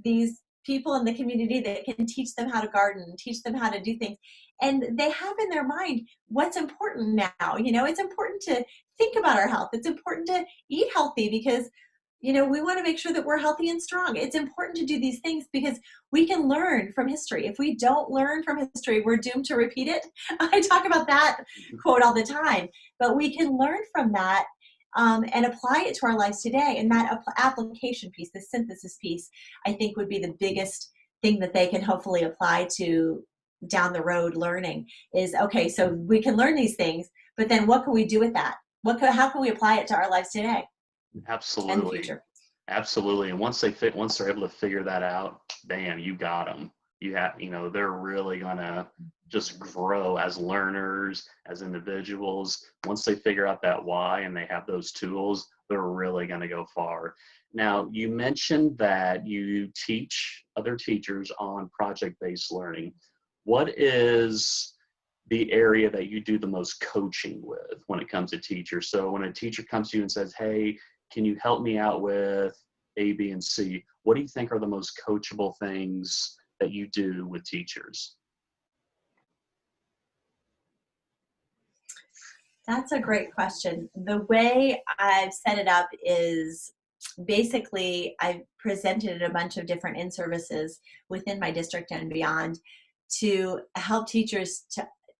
these people in the community that can teach them how to garden, teach them how to do things. And they have in their mind what's important now. It's important to think about our health. It's important to eat healthy because we want to make sure that we're healthy and strong. It's important to do these things because we can learn from history. If we don't learn from history, we're doomed to repeat it. I talk about that quote all the time, but we can learn from that and apply it to our lives today. And that application piece, the synthesis piece, I think would be the biggest thing that they can hopefully apply to down the road learning is, okay, so we can learn these things, but then what can we do with that? How can we apply it to our lives today? Absolutely. And the future. Absolutely. And once they're able to figure that out, bam, you got them. They're really going to just grow as learners, as individuals. Once they figure out that why and they have those tools, they're really going to go far. Now, you mentioned that you teach other teachers on project-based learning. What is the area that you do the most coaching with when it comes to teachers? So when a teacher comes to you and says, hey, can you help me out with A, B, and C? What do you think are the most coachable things that you do with teachers? That's a great question. The way I've set it up is basically I've presented a bunch of different in-services within my district and beyond to help teachers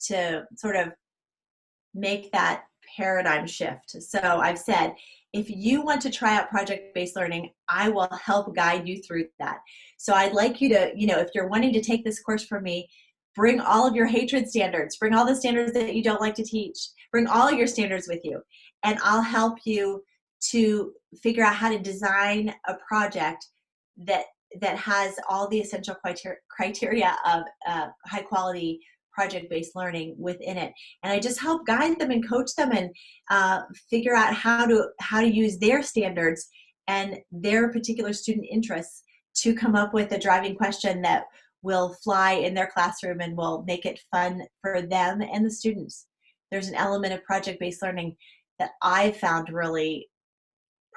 to sort of make that paradigm shift. So I've said, if you want to try out project-based learning, I will help guide you through that. So I'd like you to, if you're wanting to take this course from me, bring all of your hatred standards, bring all the standards that you don't like to teach, bring all your standards with you, and I'll help you to figure out how to design a project that has all the essential criteria of high quality project-based learning within it. And I just help guide them and coach them and figure out how to use their standards and their particular student interests to come up with a driving question that will fly in their classroom and will make it fun for them and the students. There's an element of project-based learning that I found really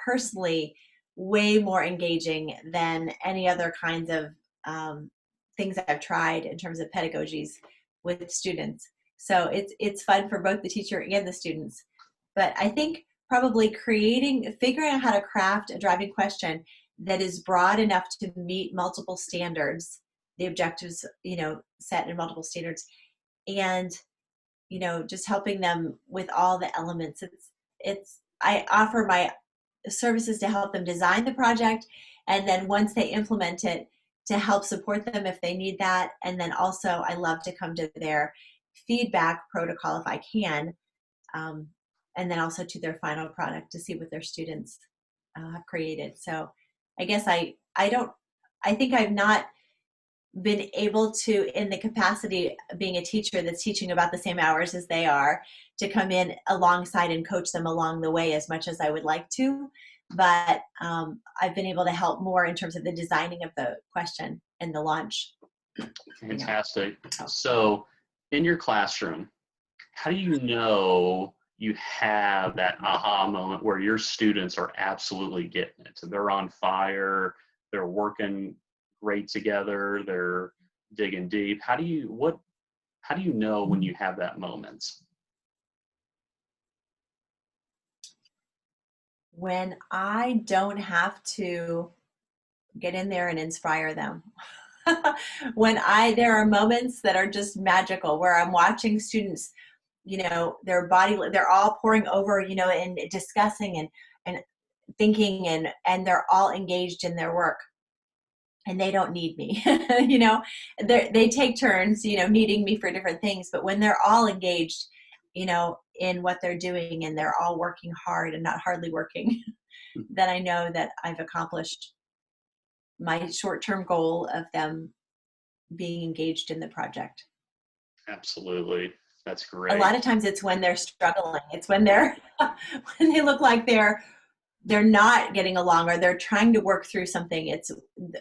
personally way more engaging than any other kinds of things I've tried in terms of pedagogies with students. So it's fun for both the teacher and the students. But I think probably figuring out how to craft a driving question that is broad enough to meet multiple standards, the objectives, set in multiple standards, and, just helping them with all the elements. I offer my services to help them design the project, and then once they implement it, to help support them if they need that. And then also I love to come to their feedback protocol if I can, and then also to their final product to see what their students have created. So I guess I think I've not been able to, in the capacity of being a teacher that's teaching about the same hours as they are, to come in alongside and coach them along the way as much as I would like to. But I've been able to help more in terms of the designing of the question and the launch. Fantastic. So in your classroom, how do you know you have that aha moment where your students are absolutely getting it? So they're on fire, they're working great together, they're digging deep. How do you know when you have that moment? When I don't have to get in there and inspire them. There are moments that are just magical where I'm watching students, they're all pouring over, and discussing and thinking, and they're all engaged in their work, and they don't need me. They take turns, needing me for different things, but when they're all engaged, in what they're doing, and they're all working hard and not hardly working, then I know that I've accomplished my short-term goal of them being engaged in the project. Absolutely. That's great. A lot of times it's when they're struggling. It's when when they look like they're not getting along, or they're trying to work through something. It's,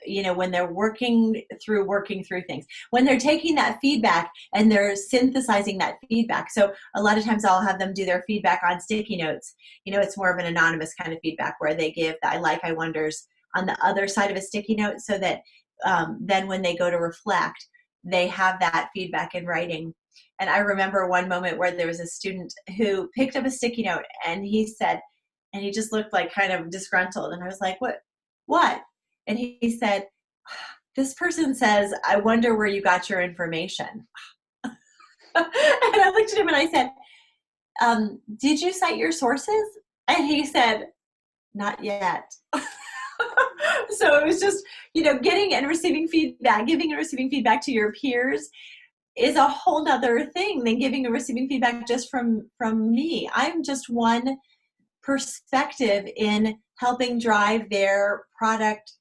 when they're working through things, when they're taking that feedback and they're synthesizing that feedback. So a lot of times I'll have them do their feedback on sticky notes. It's more of an anonymous kind of feedback where they give the I wonders on the other side of a sticky note, so that then when they go to reflect, they have that feedback in writing. And I remember one moment where there was a student who picked up a sticky note, and he said, and he just looked like kind of disgruntled. And I was like, what? And he said, this person says, I wonder where you got your information. And I looked at him and I said, did you cite your sources? And he said, not yet. So it was just, getting and receiving feedback, giving and receiving feedback to your peers is a whole nother thing than giving and receiving feedback just from me. I'm just one perspective in helping drive their product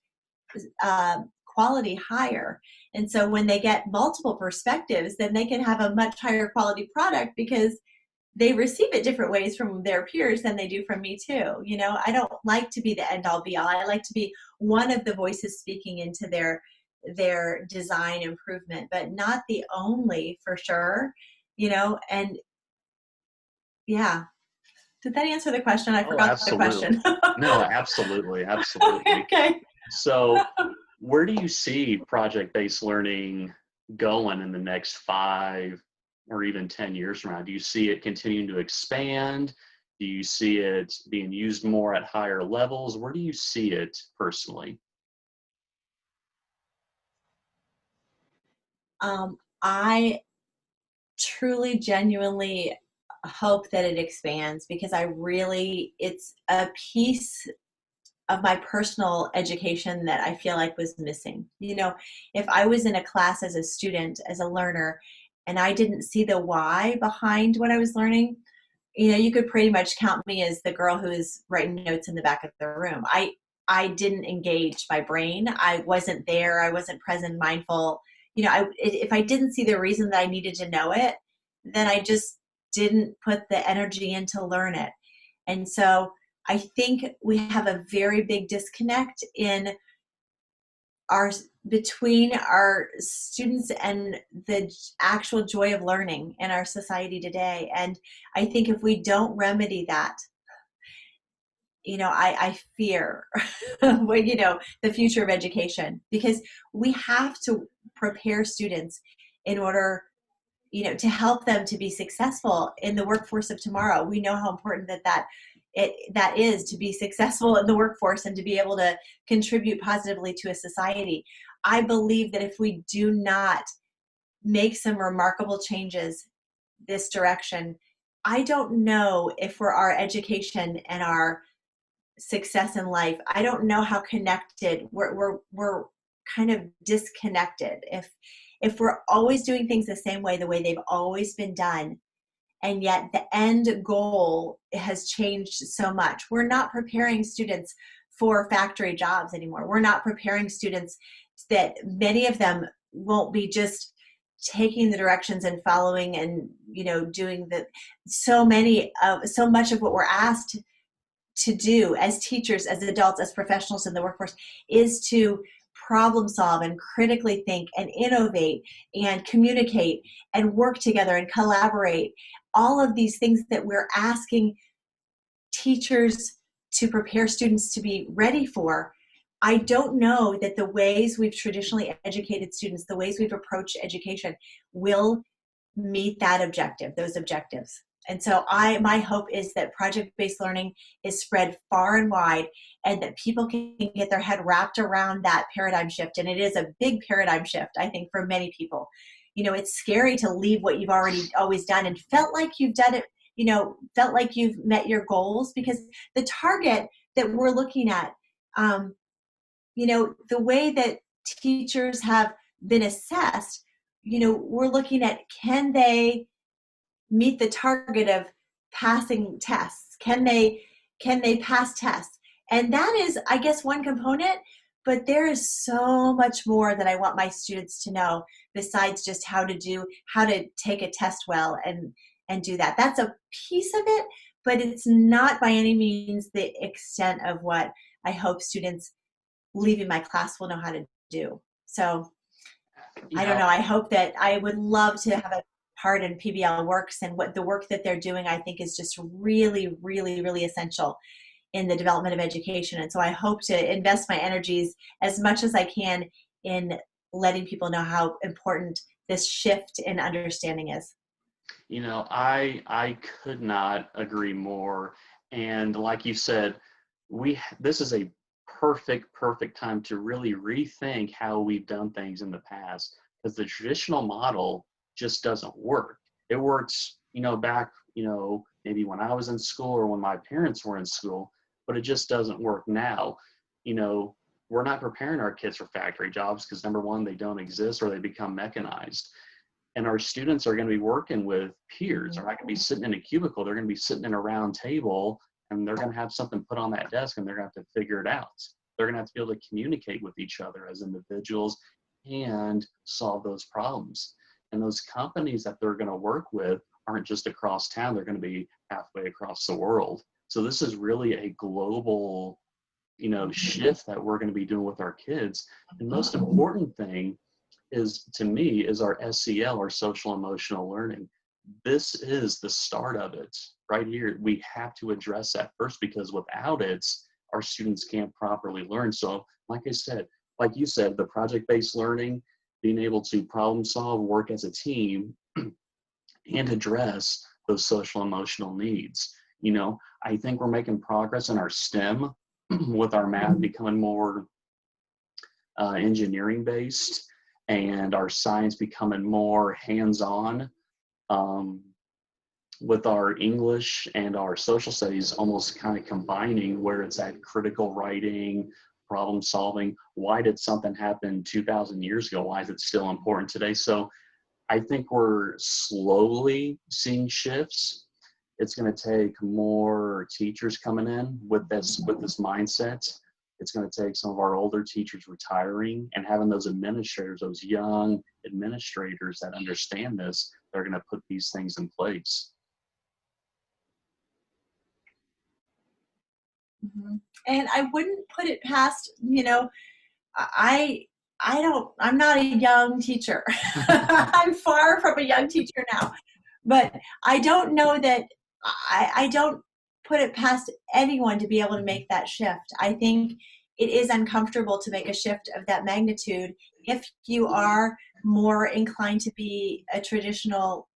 quality higher. And so when they get multiple perspectives, then they can have a much higher quality product because they receive it different ways from their peers than they do from me too. I don't like to be the end all be all. I like to be one of the voices speaking into their design improvement, but not the only, for sure, and yeah. Did that answer the question? I forgot absolutely. the question. No, absolutely. Okay. So where do you see project-based learning going in the next 5 or even 10 years from now? Do you see it continuing to expand? Do you see it being used more at higher levels? Where do you see it personally? I truly, genuinely hope that it expands, because it's a piece of my personal education that I feel like was missing. If I was in a class as a student, as a learner, and I didn't see the why behind what I was learning, you could pretty much count me as the girl who is writing notes in the back of the room. I didn't engage my brain. I wasn't there. I wasn't present, mindful. If I didn't see the reason that I needed to know it, then I just didn't put the energy in to learn it. And so I think we have a very big disconnect in our between our students and the actual joy of learning in our society today. And I think if we don't remedy that, I fear the future of education, because we have to prepare students in order to help them to be successful in the workforce of tomorrow. We know how important that is, to be successful in the workforce and to be able to contribute positively to a society. I believe that if we do not make some remarkable changes this direction, I don't know if for our education and our success in life, I don't know how connected we're kind of disconnected if we're always doing things the way they've always been done, and yet the end goal has changed so much. We're not preparing students for factory jobs anymore. We're not preparing students that many of them won't be just taking the directions and following and doing so much of what we're asked to do as teachers, as adults, as professionals in the workforce, is to problem solve and critically think and innovate and communicate and work together and collaborate. All of these things that we're asking teachers to prepare students to be ready for. I don't know that the ways we've traditionally educated students, the ways we've approached education, will meet those objectives. And so my hope is that project-based learning is spread far and wide, and that people can get their head wrapped around that paradigm shift. And it is a big paradigm shift, I think, for many people. It's scary to leave what you've already always done and felt like you've done it, felt like you've met your goals, because the target that we're looking at, the way that teachers have been assessed, we're looking at, can they meet the target of passing tests? Can they pass tests? And that is, I guess, one component, but there is so much more that I want my students to know besides just how to take a test well and do that. That's a piece of it, but it's not by any means the extent of what I hope students leaving my class will know how to do. So You I don't know, know. I hope that I would love to have a part in PBL Works, and what the work that they're doing, I think, is just really, really, really essential in the development of education. And so I hope to invest my energies as much as I can in letting people know how important this shift in understanding is. I could not agree more. And like you said, this is a perfect time to really rethink how we've done things in the past, because the traditional model just doesn't work. It works, back, maybe when I was in school or when my parents were in school, but it just doesn't work now. We're not preparing our kids for factory jobs because, number one, they don't exist or they become mechanized. And our students are going to be working with peers. They're not going to be sitting in a cubicle. They're going to be sitting in a round table, and they're going to have something put on that desk, and they're going to have to figure it out. They're going to have to be able to communicate with each other as individuals and solve those problems. And those companies that they're going to work with aren't just across town. They're going to be halfway across the world. So this is really a global, shift that we're going to be doing with our kids. And most important thing is, to me, is our SEL, our social emotional learning. This is the start of it right here. We have to address that first, because without it, our students can't properly learn. So like you said, the project-based learning, being able to problem solve, work as a team, and address those social emotional needs. I think we're making progress in our STEM with our math becoming more engineering based, and our science becoming more hands-on, with our English and our social studies almost kind of combining, where it's that critical writing, problem solving. Why did something happen 2,000 years ago? Why is it still important today? So I think we're slowly seeing shifts. It's going to take more teachers coming in with this mindset. It's going to take some of our older teachers retiring and having those administrators, those young administrators that understand this. They're going to put these things in place. And I wouldn't put it past, I I'm not a young teacher. I'm far from a young teacher now, but I don't know that I don't put it past anyone to be able to make that shift. I think it is uncomfortable to make a shift of that magnitude if you are more inclined to be a traditional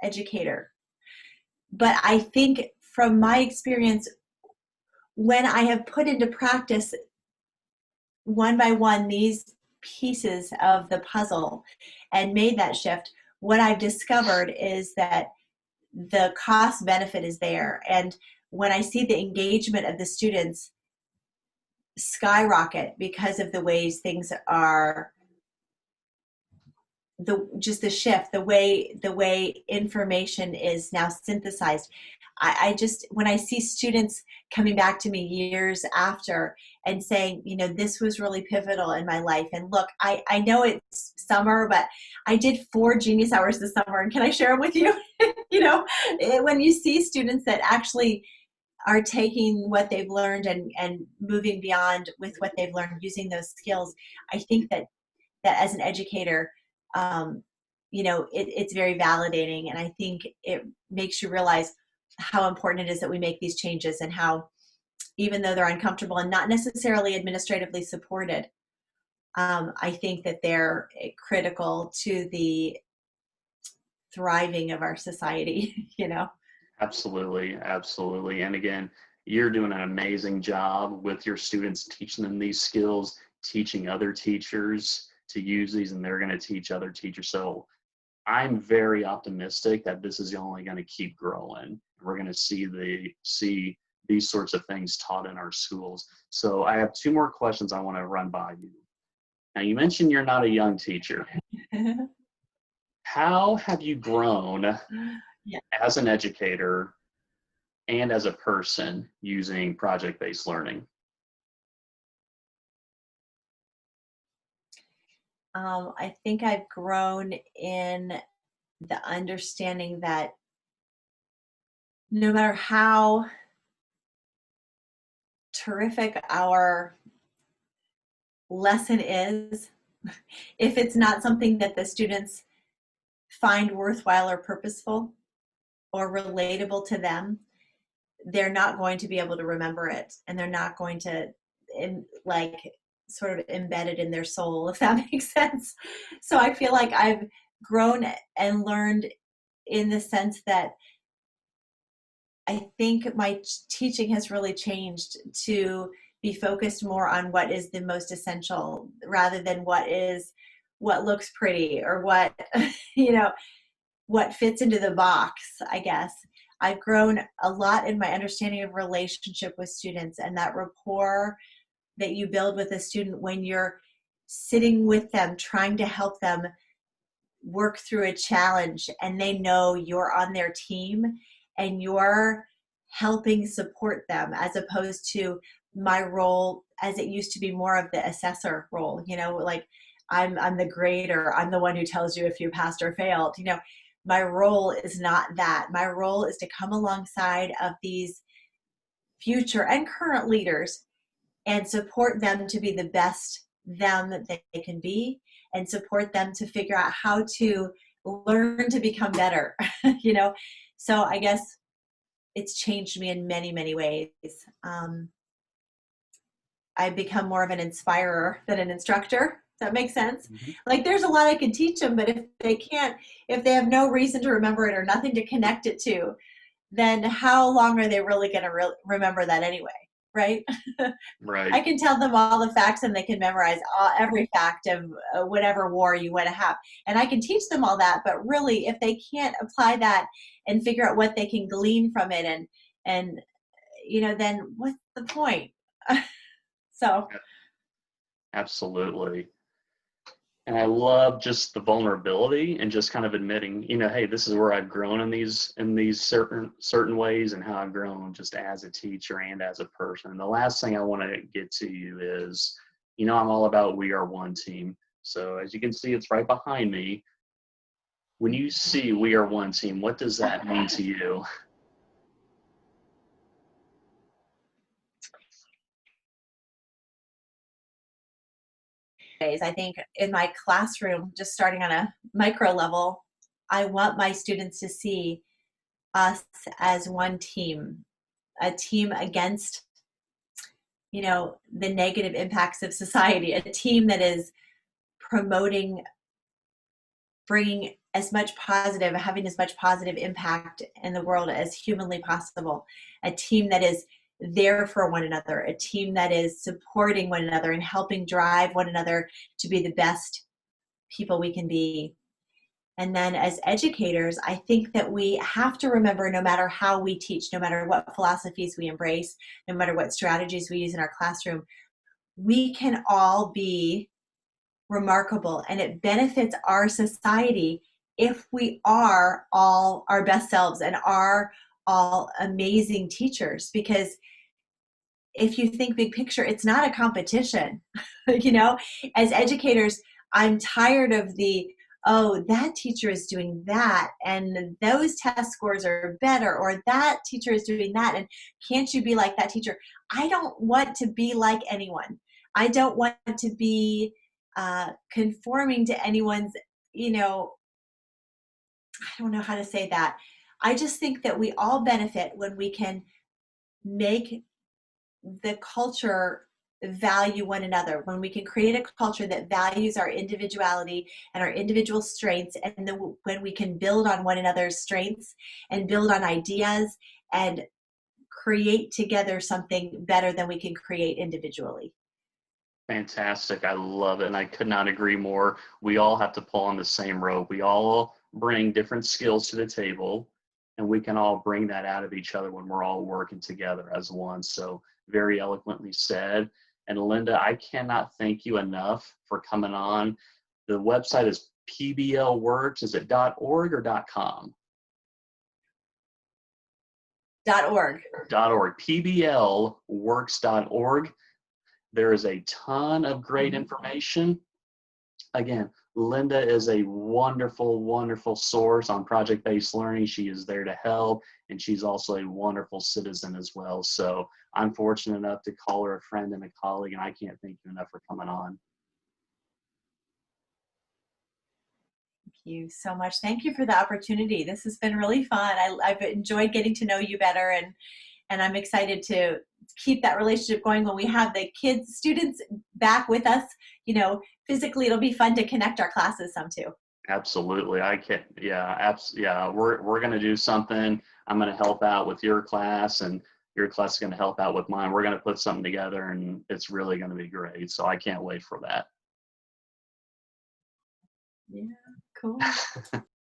educator. But I think from my experience, when I have put into practice one by one these pieces of the puzzle and made that shift, what I've discovered is that the cost benefit is there. And when I see the engagement of the students skyrocket because of the ways things are, the shift, the way information is now synthesized. I just, when I see students coming back to me years after and saying, this was really pivotal in my life. And look, I know it's summer, but I did 4 Genius Hours this summer, and can I share them with you? When you see students that actually are taking what they've learned and moving beyond with what they've learned, using those skills, I think that as an educator, it's very validating. And I think it makes you realize how important it is that we make these changes, and how, even though they're uncomfortable and not necessarily administratively supported, I think that they're critical to the thriving of our society. Absolutely, absolutely. And again, you're doing an amazing job with your students, teaching them these skills, teaching other teachers to use these, and they're going to teach other teachers. So I'm very optimistic that this is only going to keep growing. We're going to see these sorts of things taught in our schools. So I have 2 more questions I want to run by you. Now, you mentioned you're not a young teacher. How have you grown as an educator and as a person using project-based learning? I think I've grown in the understanding that no matter how terrific our lesson is, if it's not something that the students find worthwhile or purposeful or relatable to them, they're not going to be able to remember it, and they're not going to sort of embed it in their soul, if that makes sense. So I feel like I've grown and learned in the sense that I think my teaching has really changed to be focused more on what is the most essential, rather than what looks pretty, or what what fits into the box, I guess. I've grown a lot in my understanding of relationship with students, and that rapport that you build with a student when you're sitting with them, trying to help them work through a challenge, and they know you're on their team and you're helping support them, as opposed to my role, as it used to be, more of the assessor role, like I'm the grader, I'm the one who tells you if you passed or failed. My role is not that. My role is to come alongside of these future and current leaders and support them to be the best them that they can be, and support them to figure out how to learn to become better. So I guess it's changed me in many, many ways. I've become more of an inspirer than an instructor. Does that make sense? Mm-hmm. Like, there's a lot I can teach them, but if they have no reason to remember it or nothing to connect it to, then how long are they really going to remember that anyway? Right? Right. I can tell them all the facts, and they can memorize every fact of whatever war you want to have. And I can teach them all that, but really, if they can't apply that and figure out what they can glean from it, and then what's the point? So. Absolutely. And I love just the vulnerability and just kind of admitting, hey, this is where I've grown in these certain ways, and how I've grown just as a teacher and as a person. And the last thing I want to get to you is, I'm all about we are one team. So as you can see, it's right behind me. When you see we are one team, what does that mean to you? days. I think in my classroom, just starting on a micro level, I want my students to see us as one team, a team against, the negative impacts of society, a team that is promoting, bringing as much positive, having as much positive impact in the world as humanly possible, a team that is there for one another, a team that is supporting one another and helping drive one another to be the best people we can be. And then as educators, I think that we have to remember, no matter how we teach, no matter what philosophies we embrace, no matter what strategies we use in our classroom, we can all be remarkable, and it benefits our society if we are all our best selves and are all amazing teachers. Because if you think big picture, it's not a competition. As educators, I'm tired of oh, that teacher is doing that and those test scores are better, or that teacher is doing that and can't you be like that teacher? I don't want to be like anyone. I don't want to be conforming to anyone's, I don't know how to say that. I just think that we all benefit when we can make the culture value one another, when we can create a culture that values our individuality and our individual strengths, and then when we can build on one another's strengths and build on ideas and create together something better than we can create individually. Fantastic. I love it. And I could not agree more. We all have to pull on the same rope. We all bring different skills to the table, and we can all bring that out of each other when we're all working together as one. So very eloquently said. And Linda, I cannot thank you enough for coming on. The website is PBLWorks. Is it .org or .com? .org. .org. PBLWorks.org. There is a ton of great information. Again, Linda is a wonderful, wonderful source on project-based learning. She is there to help, and she's also a wonderful citizen as well. So I'm fortunate enough to call her a friend and a colleague, and I can't thank you enough for coming on. Thank you so much. Thank you for the opportunity. This has been really fun. I've enjoyed getting to know you better, and I'm excited to keep that relationship going when we have the students back with us. Physically, it'll be fun to connect our classes some too. Absolutely. I can, yeah, we're going to do something. I'm going to help out with your class, and your class is going to help out with mine. We're going to put something together, and it's really going to be great. So I can't wait for that. Yeah, cool.